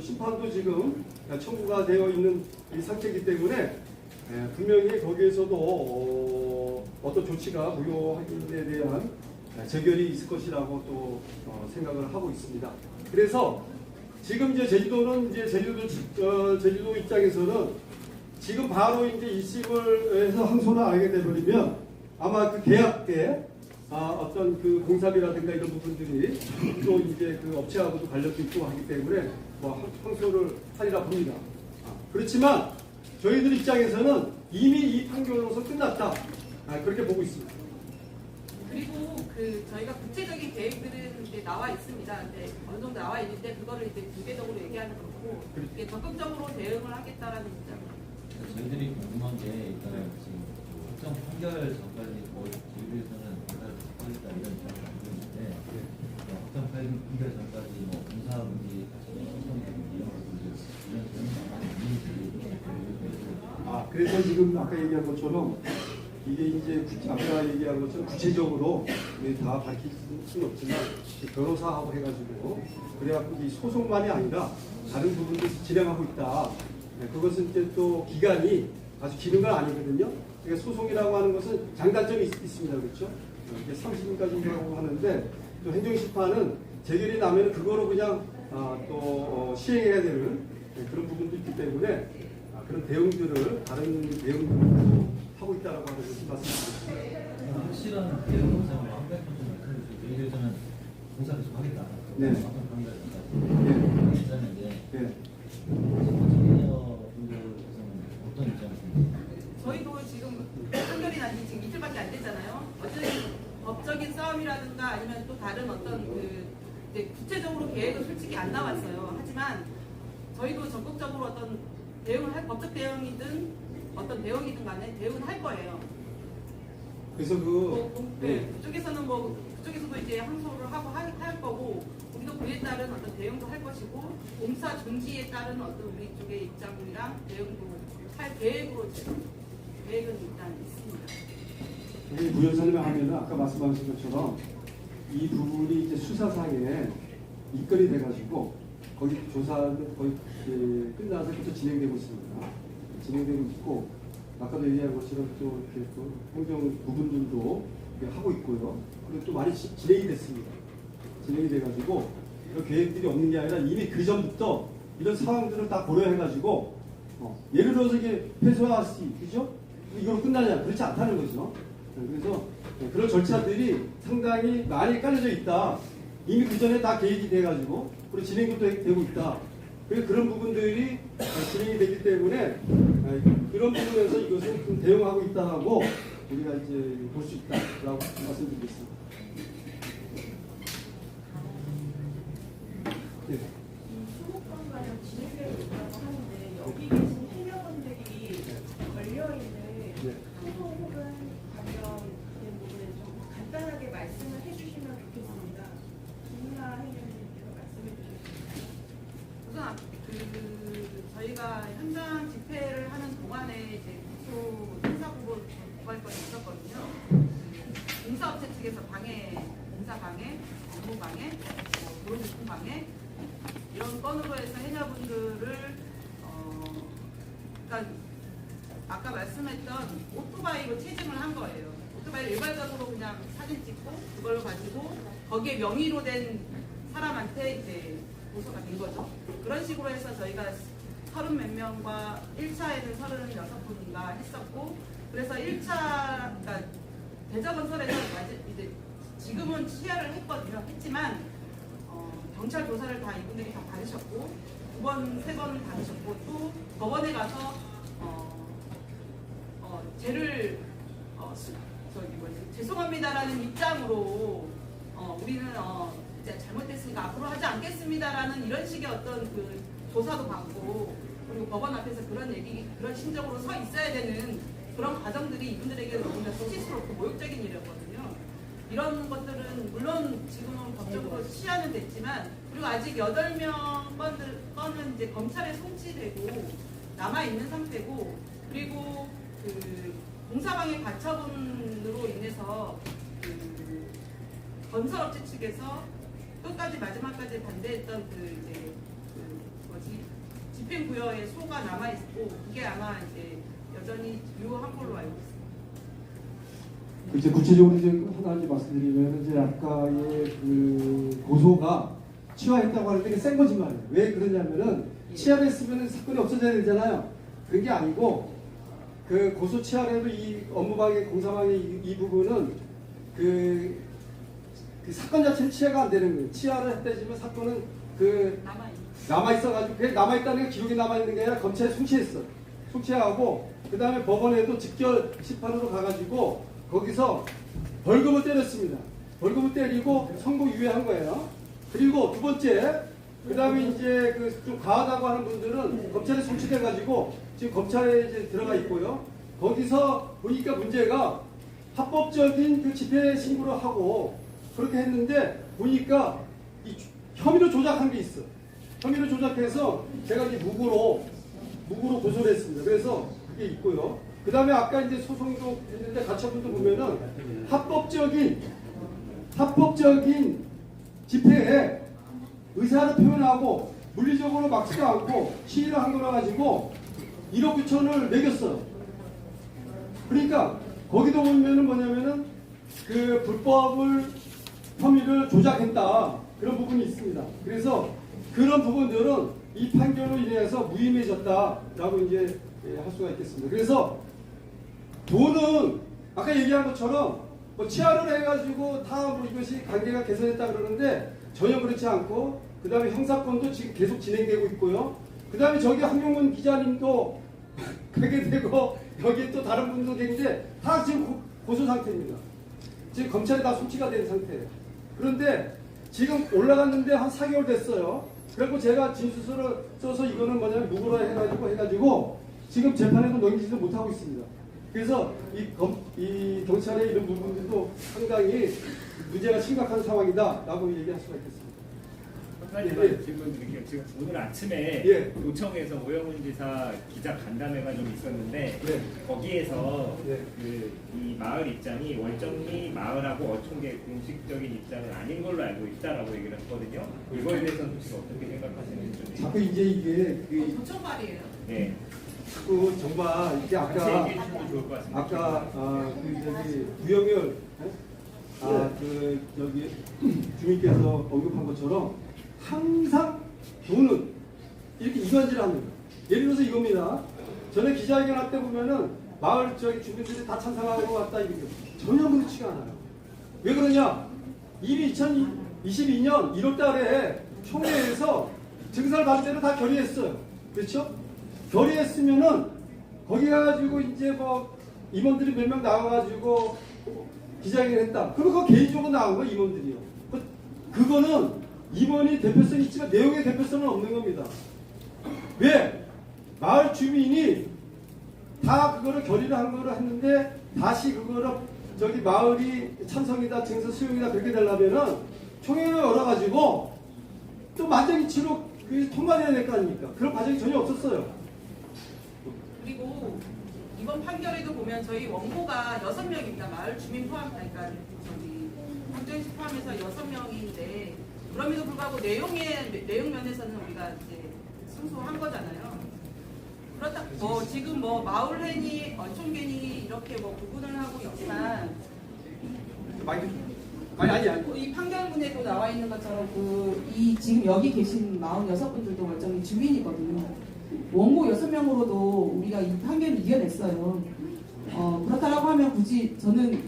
심판도 지금 청구가 되어 있는 이 상태이기 때문에 분명히 거기에서도 어떤 조치가 무효하기에 대한 재결이 있을 것이라고 또 생각을 하고 있습니다. 그래서 지금 이제 제주도 입장에서는 지금 바로 이제 1심을 해서 항소를 하게 되버리면 아마 그 계약 때 어떤 그 공사비라든가 이런 부분들이 또 이제 그 업체하고도 관련도 있고 하기 때문에 항소를 하리라 봅니다. 그렇지만 저희들 입장에서는 이미 이 판결로서 끝났다. 그렇게 보고 있습니다. 그리고 저희가 구체적인 계획들은 이제 나와 있습니다. 근데 어느 정도 나와 있는데 그거를 이제 구체적으로 얘기하는 거고 이게 적극적으로 대응을 하겠다라는 입장입니다. 저희들이 궁금한 게 일단은 지금 확정 판결 전까지 저희들에서는 판결을 하겠다 이런 입장을 가지고 있는데 확정 판결 전까지 공사 문제 확정이 되는지 이런 점은 많이 있는지 그래서 지금 아까 얘기한 것처럼 이게 이제 아까 얘기한 것처럼 구체적으로 다 밝힐 수는 없지만 변호사하고 해가지고 그래갖고 이 소송만이 아니라 다른 부분도 진행하고 있다. 그것은 이제 또 기간이 아주 기는 건 아니거든요. 그러니까 소송이라고 하는 것은 장단점이 있습니다. 그렇죠? 이게 30일까지라고 하는데 또 행정심판은 재결이 나면 그거로 그냥 시행해야 되는 그런 부분도 있기 때문에 그런 대응들을 다른 대응들도 하고 있다라고 하는 것을 말씀드립니다. 확실한 대응 영상을 완벽한 저희들에서는 공사 계속 하겠다. 네. 확정 판결 전까지 괜찮은데 어떤 입장이신지? 저희도 지금 판결이 난 지 지금 이틀밖에 안 됐잖아요. 어떤 법적인 싸움이라든가 아니면 또 다른 어떤 이제 구체적으로 계획은 솔직히 안 나왔어요. 하지만 저희도 적극적으로 어떤 대응을 법적 대응이든 어떤 대응이든 간에 대응은 할 거예요. 그래서 그쪽에서는 그쪽에서도 이제 항소를 하고 할 거고 우리도 그에 따른 어떤 대응도 할 것이고 공사 중지에 따른 어떤 우리 쪽의 입장이랑 대응도 할 계획은 일단 있습니다. 부연설명 하면 아까 말씀하신 것처럼 이 부분이 이제 수사상에 입건이 돼가지고 거기 조사는 거의 끝나서 또 진행되고 있습니다. 진행되고 있고 아까도 얘기한 것처럼 또 이렇게 또 행정 부분들도 하고 있고요. 그리고 또 많이 진행이 됐습니다. 진행이 돼가지고 그 계획들이 없는 게 아니라 이미 그 전부터 이런 상황들을 다 고려해가지고 예를 들어서 이게 폐쇄화시 그죠? 이걸로 끝나냐? 그렇지 않다는 거죠. 그래서 그런 절차들이 상당히 많이 깔려져 있다. 이미 그 전에 다 계획이 돼가지고 그리고 진행도 되고 있다. 그래서 그런 부분들이 진행이 되기 때문에 그런 부분에서 이것을 좀 대응하고 있다고 우리가 이제 볼 수 있다라고 말씀드리겠습니다. 네. 수목관과는 진행되고 있다고 하는데 여기 계신 해녀분들이 걸려있는 소송 혹은 관련된 부분에 좀 간단하게 말씀을 해주시면 좋겠습니다. 김은하 해녀님께서 말씀해 주셨습니다. 우선 저희가 현장 집회를 하는 동안에 이제 국소 행사국을 고발건이 있었거든요. 공사업체 측에서 공사 방해, 업무 방해, 도로 유통 방해 이런 건으로 해서 해녀분들을 그러니까 아까 말씀했던 오토바이로 체증을 한 거예요. 오토바이를 일괄적으로 그냥 사진 찍고 그걸로 가지고 거기에 명의로 된 사람한테 이제 고소가 된 거죠. 그런 식으로 해서 저희가 30몇 명과 1차에는 36분인가 했었고 그래서 1차 그러니까 대저건설에서 이제 지금은 취하를 했지만 경찰 조사를 다 이분들이 다 받으셨고 2번, 3번 받으셨고 또 법원에 가서 죄를 죄송합니다라는 입장으로 우리는 이제 잘못됐으니까 앞으로 하지 않겠습니다라는 이런 식의 어떤 그 조사도 받고 그리고 법원 앞에서 그런 심정으로 서 있어야 되는 그런 과정들이 이분들에게 너무나 수치스럽고 모욕적인 일이었거든요. 이런 것들은 물론 지금은 법적으로 취하는 됐지만 그리고 아직 8명 건은 이제 검찰에 송치되고 남아 있는 상태고 그리고 그 공사방해 가처분으로 인해서 그 건설업체 측에서 끝까지 마지막까지 반대했던 집행부여의 소가 남아 있고 그게 아마 이제 여전히 유효한 걸로 알고 있습니다. 이제 구체적으로 이제 한 가지 말씀드리면 이제 아까의 그 고소가 취하했다고 하는데 그게 센 거짓말이에요. 왜 그러냐면은 취하했으면 사건이 없어져야 되잖아요. 그런 게 아니고 그 고소 취하해도 이 업무방해 공사방해 이 부분은 그 사건 자체는 취하가 안 되는 거예요. 취하를 했다지만 사건은 그 남아 있어가지고 그게 남아 있다는 게 기록이 남아 있는 게 아니라 검찰에 송치했어. 송치하고 그 다음에 법원에도 직결 심판으로 가가지고 거기서 벌금을 때렸습니다. 벌금을 때리고 선고유예한 거예요. 그리고 두 번째, 그 다음에 이제 그 좀 과하다고 하는 분들은 검찰에 송치돼가지고 지금 검찰에 이제 들어가 있고요. 거기서 보니까 문제가 합법적인 그 집회 신고를 하고 그렇게 했는데 보니까 이 혐의로 조작한 게 있어. 혐의로 조작해서 제가 이제 무고로 고소를 했습니다. 그래서 그게 있고요. 그 다음에 아까 이제 소송도 했는데 가처분도 보면은 합법적인 집회에 의사를 표현하고 물리적으로 막지도 않고 시위를 한 거라 가지고 1억 9천을 매겼어. 그러니까 거기도 보면은 뭐냐면은 그 혐의를 조작했다 그런 부분이 있습니다. 그래서 그런 부분들은 이 판결로 인해서 무의미해졌다라고 이제 할 수가 있겠습니다. 그래서 돈은 아까 얘기한 것처럼 뭐 치아를 해가지고 다 뭐 이것이 관계가 개선했다 그러는데 전혀 그렇지 않고 그 다음에 형사건도 지금 계속 진행되고 있고요. 그 다음에 저기 한명문 기자님도 가게 되고 여기 또 다른 분도 계는데 다 지금 고소 상태입니다. 지금 검찰에 다 송치가 된 상태예요. 그런데 지금 올라갔는데 한 4개월 됐어요. 그리고 제가 진술서를 써서 이거는 뭐냐면 무고로 해가지고 지금 재판에도 넘기지도 못하고 있습니다. 그래서 이 경찰의 이런 부분들도 상당히 문제가 심각한 상황이다라고 얘기할 수가 있겠습니다. 한 가지만 질문 드릴게요. 지금 오늘 아침에 도청에서 오영훈 지사 기자 간담회가 좀 있었는데 거기에서 이 마을 입장이 월정리 마을하고 어촌계 공식적인 입장은 아닌 걸로 알고 있다라고 얘기를 했거든요. 이거에 대해서는 혹시 어떻게 생각하시는지 좀. 자꾸 이제 이게 도청 말이에요. 네. 자꾸 정말 이게 아까 좋을 것 같습니다. 아까 그 저기 구영열 그 저기 주민께서 언급한 것처럼 항상 돈은 이렇게 이간질합니다. 예를 들어서 이겁니다. 전에 기자회견 할 때 보면은 마을 저기 주민들이 다 찬성하고 왔다 이렇게 전혀 그렇지가 않아요. 왜 그러냐? 이미 2022년 1월달에 총회에서 증설 반대로 다 결의했어요. 그렇죠? 결의했으면은 거기 가가지고 이제 뭐 임원들이 몇 명 나와가지고 기자회견 했다. 그럼 그거 개인적으로 나온 거예요, 임원들이요. 그거는 임원이 대표성이 있지만 내용의 대표성은 없는 겁니다. 왜? 마을 주민이 다 그거를 결의를 한 거를 했는데 다시 그거를 저기 마을이 찬성이다, 증서 수용이다 그렇게 되려면은 총회를 열어가지고 또 만장일치로 통과해야 될 거 아닙니까? 그런 과정이 전혀 없었어요. 그리고 이번 판결에도 보면 저희 원고가 6명입니다. 마을 주민 포함, 그러니까 저기 황정희 포함해서 6명인데 그럼에도 불구하고 내용 면에서는 우리가 이제 승소한 거잖아요. 그렇다 뭐 지금 뭐 마을회니 어촌계니 이렇게 뭐 구분을 하고 있지만 아니. 이 판결문에도 나와 있는 것처럼 이 지금 여기 계신 46분들도 월정리 주민이거든요. 원고 6명으로도 우리가 이 판결을 이겨냈어요. 그렇다라고 하면 굳이 저는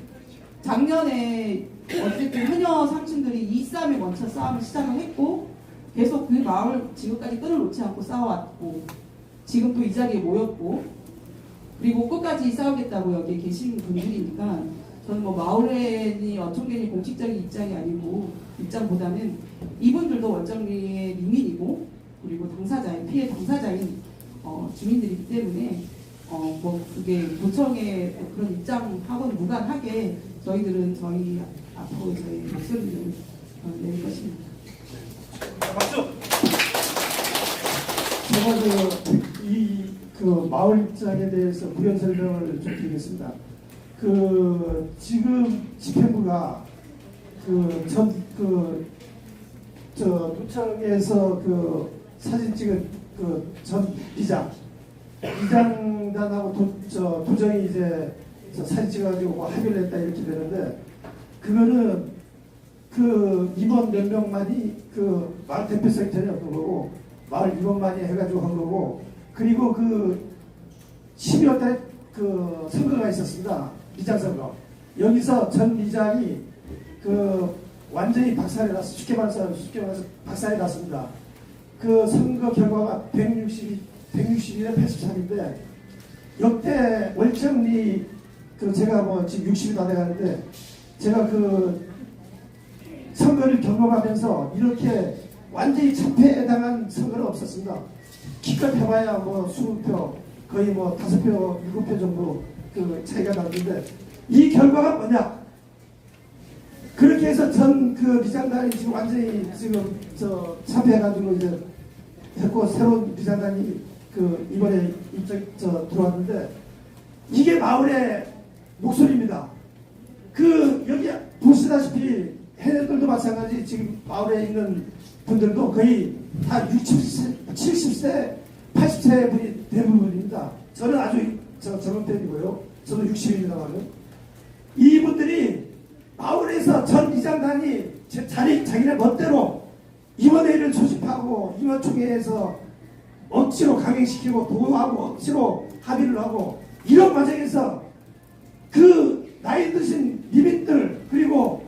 작년에 어쨌든 현역 삼촌들이 2-3에 먼저 싸움을 시작을 했고 계속 그 마음을 지금까지 끊어놓지 않고 싸워왔고 지금 또 이 자리에 모였고 그리고 끝까지 싸우겠다고 여기에 계신 분들이니까 저는 뭐 마을회니 어촌계니 공식적인 입장이 아니고 입장보다는 이분들도 원정리의 리민이고 그리고 당사자인 피해 당사자인 주민들이기 때문에 뭐 그게 도청의 그런 입장하고는 무관하게 저희들은 저희 앞으로 저희 목소리를 낼 것입니다. 박수. 제가 그 마을 입장에 대해서 무연 설명을 좀 드리겠습니다. 지금 집행부가 도청에서 사진 찍은 전 이장단하고 도정이 이제 사진 찍어가지고 합의를 했다 이렇게 되는데 그거는 임원 몇 명만이 마을 대표 섹터이 없는 거고 마을 임원만이 해가지고 한 거고 그리고 12월 달에 선거가 있었습니다. 이장선거. 여기서 전 이장이 완전히 박살이 났어. 쉽게 말해서 박살이 났습니다. 그 선거 결과가 161에 83인데 역대 월정리 제가 지금 60이 다 돼가는데 제가 선거를 경험하면서 이렇게 완전히 참패당한 선거는 없었습니다. 기껏 해봐야 20표 거의 5표 7표 정도 차이가 나는데 이 결과가 뭐냐? 그렇게 해서 전 비장단이 지금 완전히 지금 참패해가지고 이제 했고 새로운 비장단이 이번에 들어왔는데 이게 마을의 목소리입니다. 여기 보시다시피 해녀들도 마찬가지 지금 마을에 있는 분들도 거의 다 70세, 80세 분이 대부분입니다. 저는 아주 젊은 편이고요. 저도 60입니다만 이분들이 마을에서 전 이장단이 자기네 멋대로 임원회의를 조직하고 임원총회에서 억지로 강행시키고 도하고 억지로 합의를 하고 이런 과정에서 나이 드신 리민들 그리고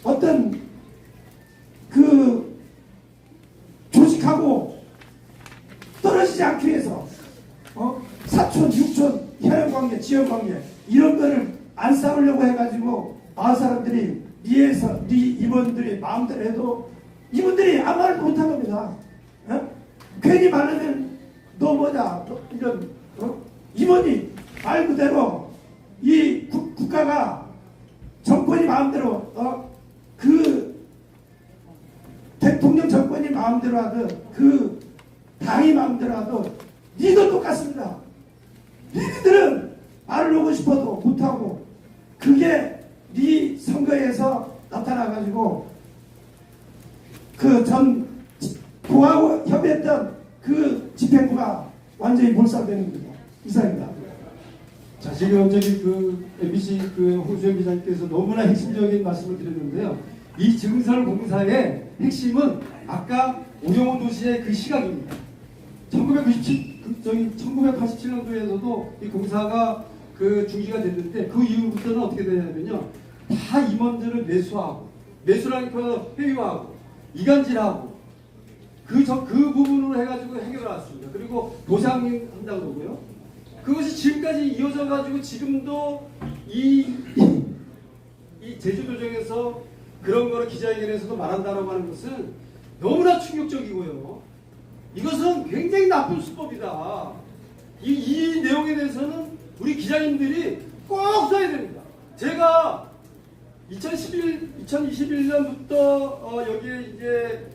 어떤 조직하고 떨어지지 않기 위해서 사촌, 육촌, 혈연관계, 지연관계 이런 거를 안 싸우려고 해가지고 마을 사람들이 네 임원들이 마음대로 해도 이분들이 아무 말도 못한 겁니다. 괜히 말하면 너 뭐냐 이런 임원이 말 그대로 이 국가가 정권이 마음대로 대통령 정권이 마음대로 하든 당이 마음대로 하든 니도 똑같습니다. 니들은 말을 하고 싶어도 못하고 그게 네 선거에서 나타나가지고 전 도하고 협의했던 집행부가 완전히 몰살되는 겁니다. 이상입니다. 자, 지금 MBC 홍수영 기자님께서 너무나 핵심적인 말씀을 드렸는데요. 이 증설공사의 핵심은 아까 오영훈 도시의 시각입니다. 1987년도에서도 이 공사가 중지가 됐는데 그 이후부터는 어떻게 되냐면요. 다 임원들을 매수라니까 회유하고 이간질하고 그 부분으로 해가지고 해결을 왔습니다. 그리고 도장님 한다고 그러고요. 그것이 지금까지 이어져 가지고 지금도 이 제주도정에서 그런 거를 기자회견에서도 말한다라고 하는 것은 너무나 충격적이고요. 이것은 굉장히 나쁜 수법이다. 이 내용에 대해서는 우리 기자님들이 꼭 써야 됩니다. 제가 2021년부터 여기에 이제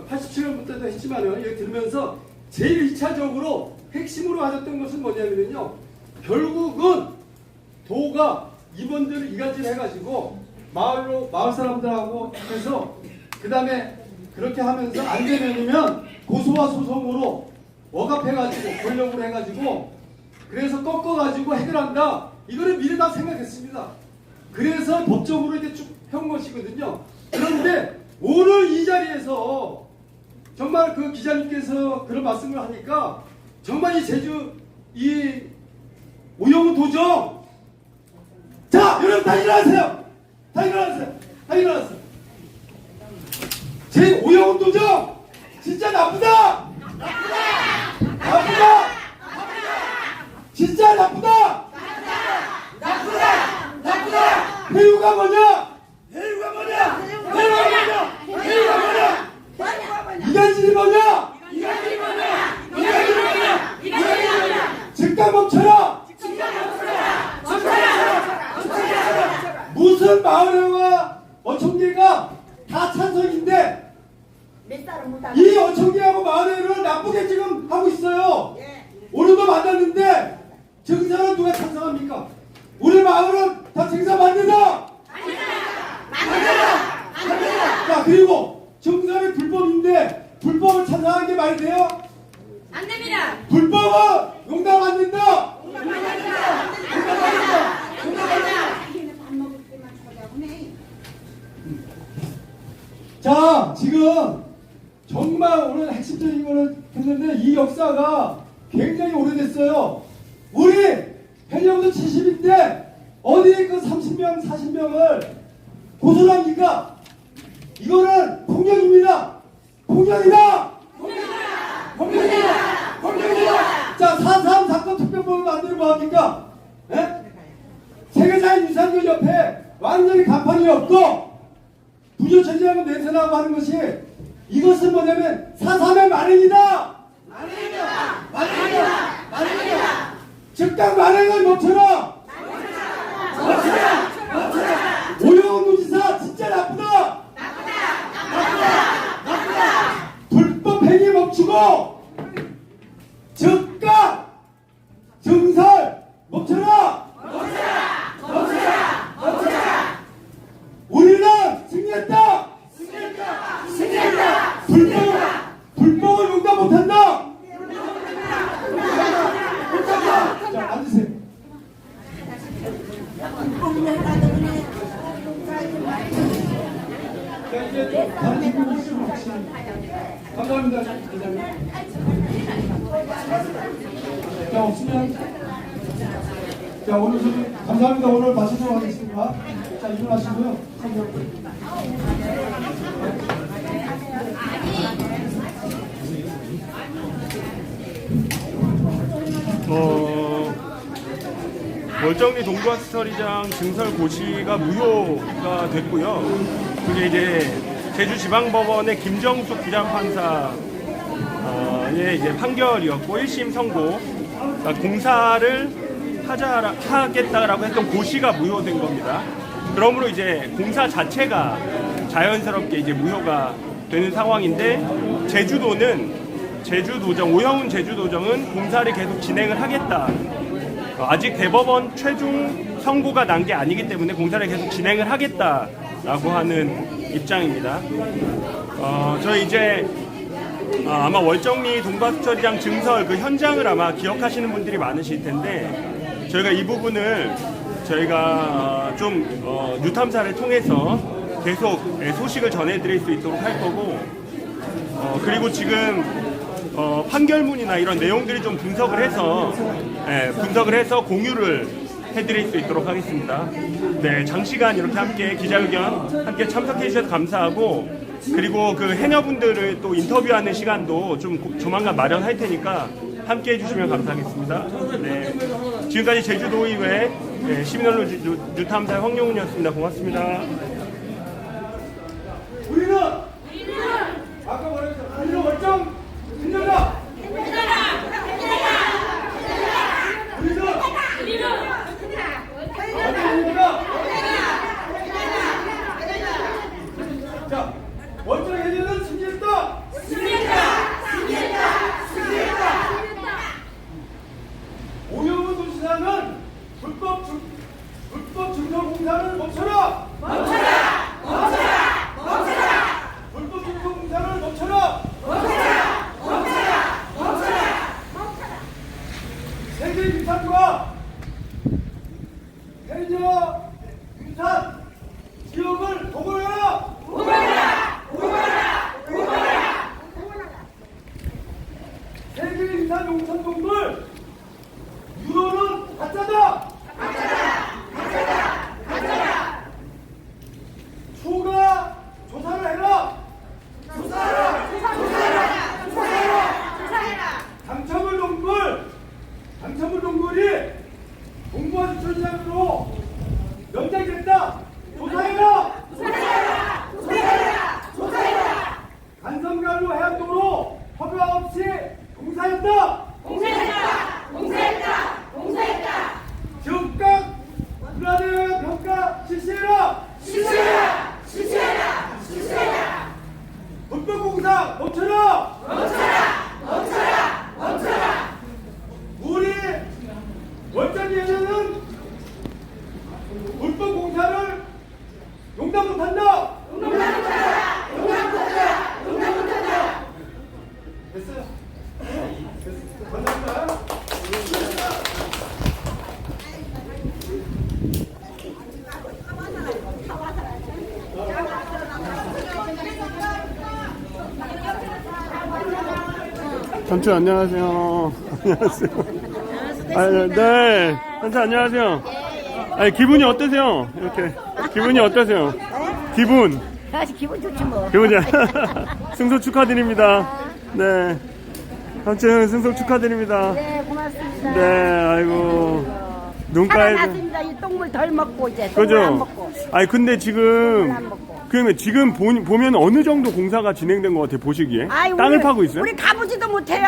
87년부터도 했지만요. 여기 들으면서 제일 1차적으로 핵심으로 가졌던 것은 뭐냐면요. 결국은 도가 임원들을 이간질 해가지고 마을 사람들하고 해서 그 다음에 그렇게 하면서 안 되면이면 고소와 소송으로 억압해가지고 권력으로 해가지고 그래서 꺾어가지고 해결한다. 이거를 미리 다 생각했습니다. 그래서 법적으로 이제 쭉 한 것이거든요. 그런데 오늘 이 자리에서 정말 기자님께서 그런 말씀을 하니까 정말 이 오영훈 도정 자 자, 여러분 다 일어나세요. 다 일어나세요. 다 일어나세요. 제 오영훈 도정 진짜 나쁘다. 나쁘다. 진짜 나쁘다. 회유가 뭐냐? 회유가 뭐냐? 이간질이 뭐냐? 즉각 멈춰라. 무슨 마을회와 어촌계가 다 찬성인데 이 어촌계하고 마을회를 나쁘게 지금 하고 있어요. 오늘도 만났는데 증서는 누가 찬성합니까? 우리 마을은 다 증서 만든다. 자, 그리고 증서는 불법인데 불법을 찬성하는 게 말이 돼요? 안 됩니다. 불법은 용납 안 된다. 자, 지금 정말 오늘 핵심적인 거를 했는데 이 역사가 굉장히 오래됐어요. 우리 해녀도 70인데 어디 그 30명, 40명을 고소합니까? 이거는 폭력입니다. 폭력이다. 폭력이다. 자, 4.3 사건 특별법을 만들면 뭐합니까? 세계사의 유산들 옆에 완전히 간판이 없고 부조체제하고 내세나고 하는 것이 이것은 뭐냐면 4.3의 만행이다. 만행이다. 즉각 만행을 멈춰라. 오영훈 도지사 진짜 나쁘다. 불법 행위 멈추고 즉각 증설 멈춰라. 우리는 승리했다. 불법을 용납 못한다. 자, 앉으세요. 자, 이제 다른 질문 있으면 혹시. 감사합니다. 자, 없으면. 자, 오늘 감사합니다. 오늘 마치도록 하겠습니다. 자, 일어나시고요. 월정리 동부하수처리장 증설 고시가 무효가 됐고요. 그게 이제 제주지방법원의 김정숙 부장판사의 이제 판결이었고 1심 선고. 그러니까 공사를 하겠다라고 했던 고시가 무효된 겁니다. 그러므로 이제 공사 자체가 자연스럽게 이제 무효가 되는 상황인데 오영훈 제주도정은 공사를 계속 진행을 하겠다. 아직 대법원 최종 선고가 난 게 아니기 때문에 공사를 계속 진행을 하겠다라고 하는 입장입니다. 저희 이제 아마 월정리 동부하수처리장 증설 그 현장을 아마 기억하시는 분들이 많으실 텐데 저희가 이 부분을 저희가 좀 뉴탐사를 통해서 계속 소식을 전해드릴 수 있도록 할 거고 그리고 지금 판결문이나 이런 내용들이 좀 분석을 해서 공유를 해드릴 수 있도록 하겠습니다. 네, 장시간 이렇게 함께 기자회견 함께 참석해 주셔서 감사하고 그리고 그 해녀분들을 또 인터뷰하는 시간도 좀 조만간 마련할 테니까 함께 해주시면 감사하겠습니다. 네, 지금까지 제주도의회 시민언론 뉴탐사 황용훈이었습니다. 고맙습니다. 우리는 아까 말했죠. 우리는 월정 힘내라. 자, 월정 해녀는 승리했다. 오영훈 도지사는 불법 증설 공사를 멈춰라. 불법 증설 공사를 멈춰라. 세계 유산과 해녀 유산 지역을 복원하라. 세계 유산 용산동물 유로는 가짜다. 공사했다. 즉각 불안해 평가 실시해라. 불법공사 멈춰라. 우리 월장리에는 불법공사를 용납 못한다. 됐어요. 감사합니다. 삼촌 안녕하세요. 안녕하세요. 네. 삼촌 안녕하세요. 아니, 기분이 어떠세요? 이렇게 기분이 어떠세요? 기분. 기분 좋지 뭐. 기분 좋아. 승소 축하드립니다. 네. 삼촌 승소 축하드립니다. 네, 고맙습니다. 네, 아이고. 눈가에. 살아났습니다. 이 똥물 덜 먹고 이제 똥물 안 그죠? 먹고. 아니 근데 지금 안 먹고. 그러면 지금 보면 어느 정도 공사가 진행된 것 같아 보시기에? 아이, 땅을 우리- 파고 있어요? 우리 가보지도 못해요.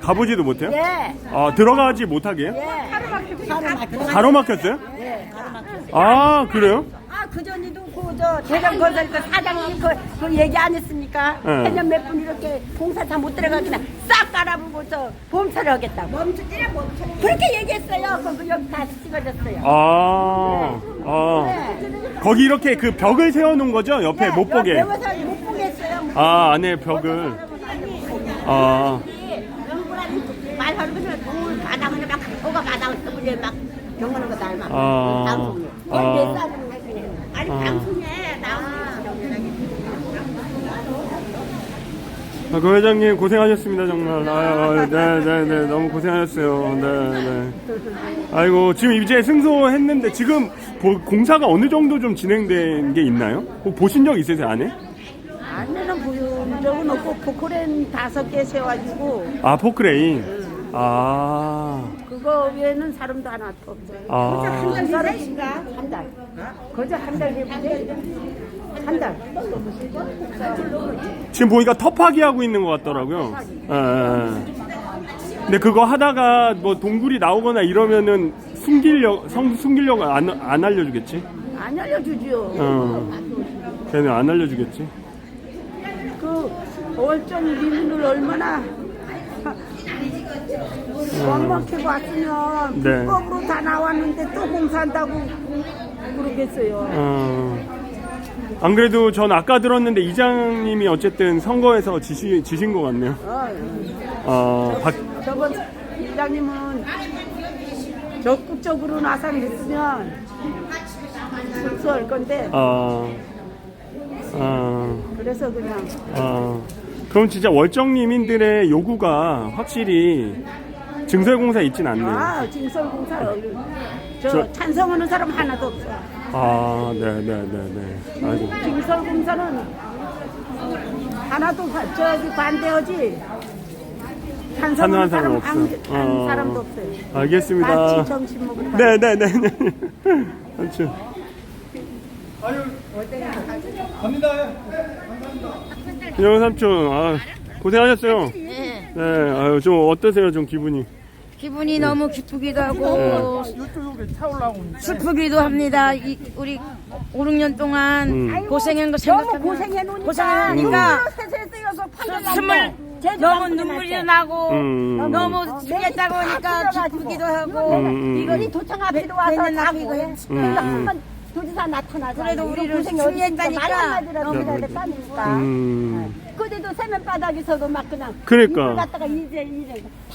가보지도 못해요? 예. 아 들어가지 못하게요? 예. 가로막혀. 가로막혔어요? 예, 가로막혀. 아 그래요? 그 전에도 저 대전건설 그 사장님 그 얘기 안 했습니까? 네. 해년 몇 분 이렇게 공사 다 못 들어가기나 싹 깔아보고서 보험처리 하겠다고. 멈춰지래 멈춰. 그렇게 얘기했어요. 그 여기 다 찍어졌어요. 거기 이렇게 그 벽을 세워놓은 거죠? 옆에 못 보게. 배워서 못 보게 했어요. 안에 벽을. 말하는 거는 돈 바닥을 막 오가 바닥을 써보려 막 경하는 거 닮아. 아. 방송에. 몇 살은 아니 방송에 나오는 그 회장님 고생하셨습니다 정말. 네 너무 고생하셨어요. 네. 아이고 지금 이제 승소했는데 지금 공사가 어느 정도 좀 진행된 게 있나요? 혹 보신 적 있으세요 안에? 안에는 본 적은 없고 포크레인 5개 세워가지고 포크레인. 그거 외에는 사람도 하나도 없어요. 거저 한 달인가? 한 달. 거저 한 달 해보세요. 한 달. 지금 보니까 터파기 하고 있는 것 같더라고요. 근데 그거 하다가 뭐 동굴이 나오거나 이러면은 숨기려고 안 알려주겠지? 안 알려주지요. 걔는 안 알려주겠지? 그 월정 리문을 얼마나 왕막히고 왔으면 네. 불법으로 다 나왔는데 또 공사한다고 그러겠어요. 안 그래도 전 아까 들었는데 이장님이 어쨌든 선거에서 지신 것 같네요. 저번 이장님은 적극적으로 나서했으면 출소할 건데 그래서 그냥 그럼 진짜 월정리민들의 요구가 확실히 증설공사에 있진 않네요. 증설공사 찬성하는 사람 하나도 없어. 네네네네. 아이고. 증설공사는 하나도 저기 반대하지. 찬성하는 사람 없어. 한 사람도 없어요. 알겠습니다. 같이 점심 먹으러 네네네. 삼촌. 아유, 갑니다. 영 삼촌, 고생하셨어요. 네. 네, 아유 좀 어떠세요, 좀 기분이? 기분이 너무 기쁘기도 하고 슬프기도 합니다. 우리 5, 6년 동안 고생한 거 생각하면 너무 고생해 놓으니까 고생하니까 스물 너무 눈물이 나고 너무 죽겠다고 하니까 기쁘기도 하고 이거니 도청 앞에 와서 다 이거 해. 한번 도지사 나타나서 그래도 우리를 승리했다니까 너무 잘했다니까. 그때도 세면 바닥에서도 막 그냥 그러니까. 이걸 갖다가 이제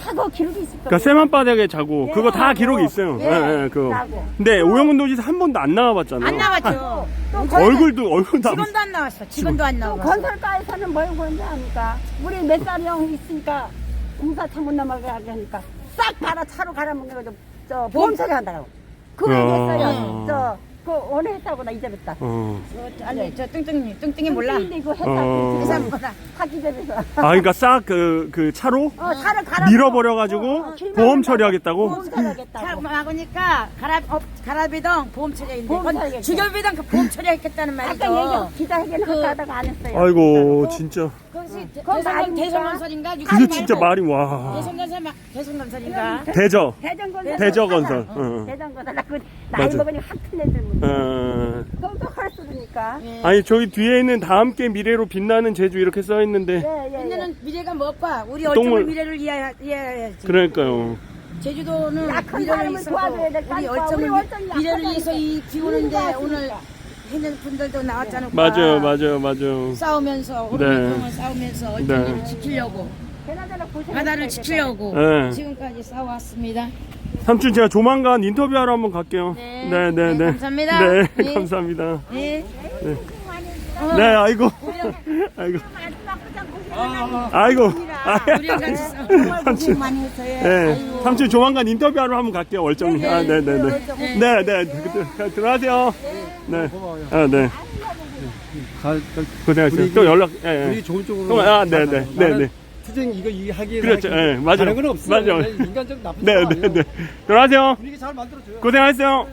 타고 기록이 있을 거예요. 그러니까 세만 바닥에 자고 그거 다 기록이 있어요. 그거. 근데 오영훈 도지사 한 번도 안 나와봤잖아요. 안 나왔죠. 얼굴도 직원도 안 나왔어. 직원도 안 나와. 건설가에서는 뭘 그런지 아니까 우리 몇 살이 형 있으니까 공사 차 못 넘어가게 하니까 싹 갈아 차로 갈아먹는 저 보험 처리한다고 그거 얘기했어요. 그 오늘 했다고 나 잊어버렸다. 아니 저 뚱뚱이 몰라. 이거 했다. 하기전에서. 그러니까 싹 그 차로 차를 갈아 밀어버려가지고 보험 처리하겠다고? 보험 처리하겠다고. 차 막으니까 가라비동 보험 처리했는데 보험 처리하겠다. 주결비동 그 보험 처리했겠다는 말이죠. 아까 얘기 기자회견 하다가 안 했어요. 아이고 진짜. 그것이 그건 말입니까? 대성건설인가? 그게 진짜 말이 와. 대성건설인가? 대저. 대전건설. 대저건설. 대전건설. 그 나이 맞아. 먹으니 확 틀려들 문. 그것도 할 수니까. 아니 저기 뒤에 있는 다 함께 미래로 빛나는 제주 이렇게 써 있는데 빛나는 미래가 뭘까? 우리 똥을- 얼정의 미래를 이해해야지. 그러니까요. 제주도는 약한 미래를 사람을 있어서 도와줘야 될 거 우리 아니까. 얼정의 우리 얼정이 미래를 약하다니까. 위해서 이 비오는데 누가 오늘 하십니까? 했는 분들도 나왔잖아. 맞아요. 싸우면서 네. 오른쪽을 싸우면서 얼정을 네. 지키려고 그나저나 고생했어요, 바다를 지키려고 네. 지금까지 싸워왔습니다. 삼촌 제가 조만간 인터뷰하러 한번 갈게요. 네. 네. 네, 감사합니다. 네, 네. 감사합니다. 네. 네, 아이고. 아이고. 우리랑 같이 싸워. 삼촌. 많이 했어요. 네. 삼촌 조만간 인터뷰하러 한번 갈게요. 월정리. 네. 들어가세요. 네. 아, 네. 고생하셨어요. 또 연락. 예. 우리 좋은 쪽으로. 네. 투쟁 이거 하기에 그렇죠. 예, 맞아요. 다른 건 없어요. 맞아요. 그냥 인간적 나쁜 거 아니에요. 네. 들어가세요. 분위기 잘 만들어줘요. 고생하셨어요.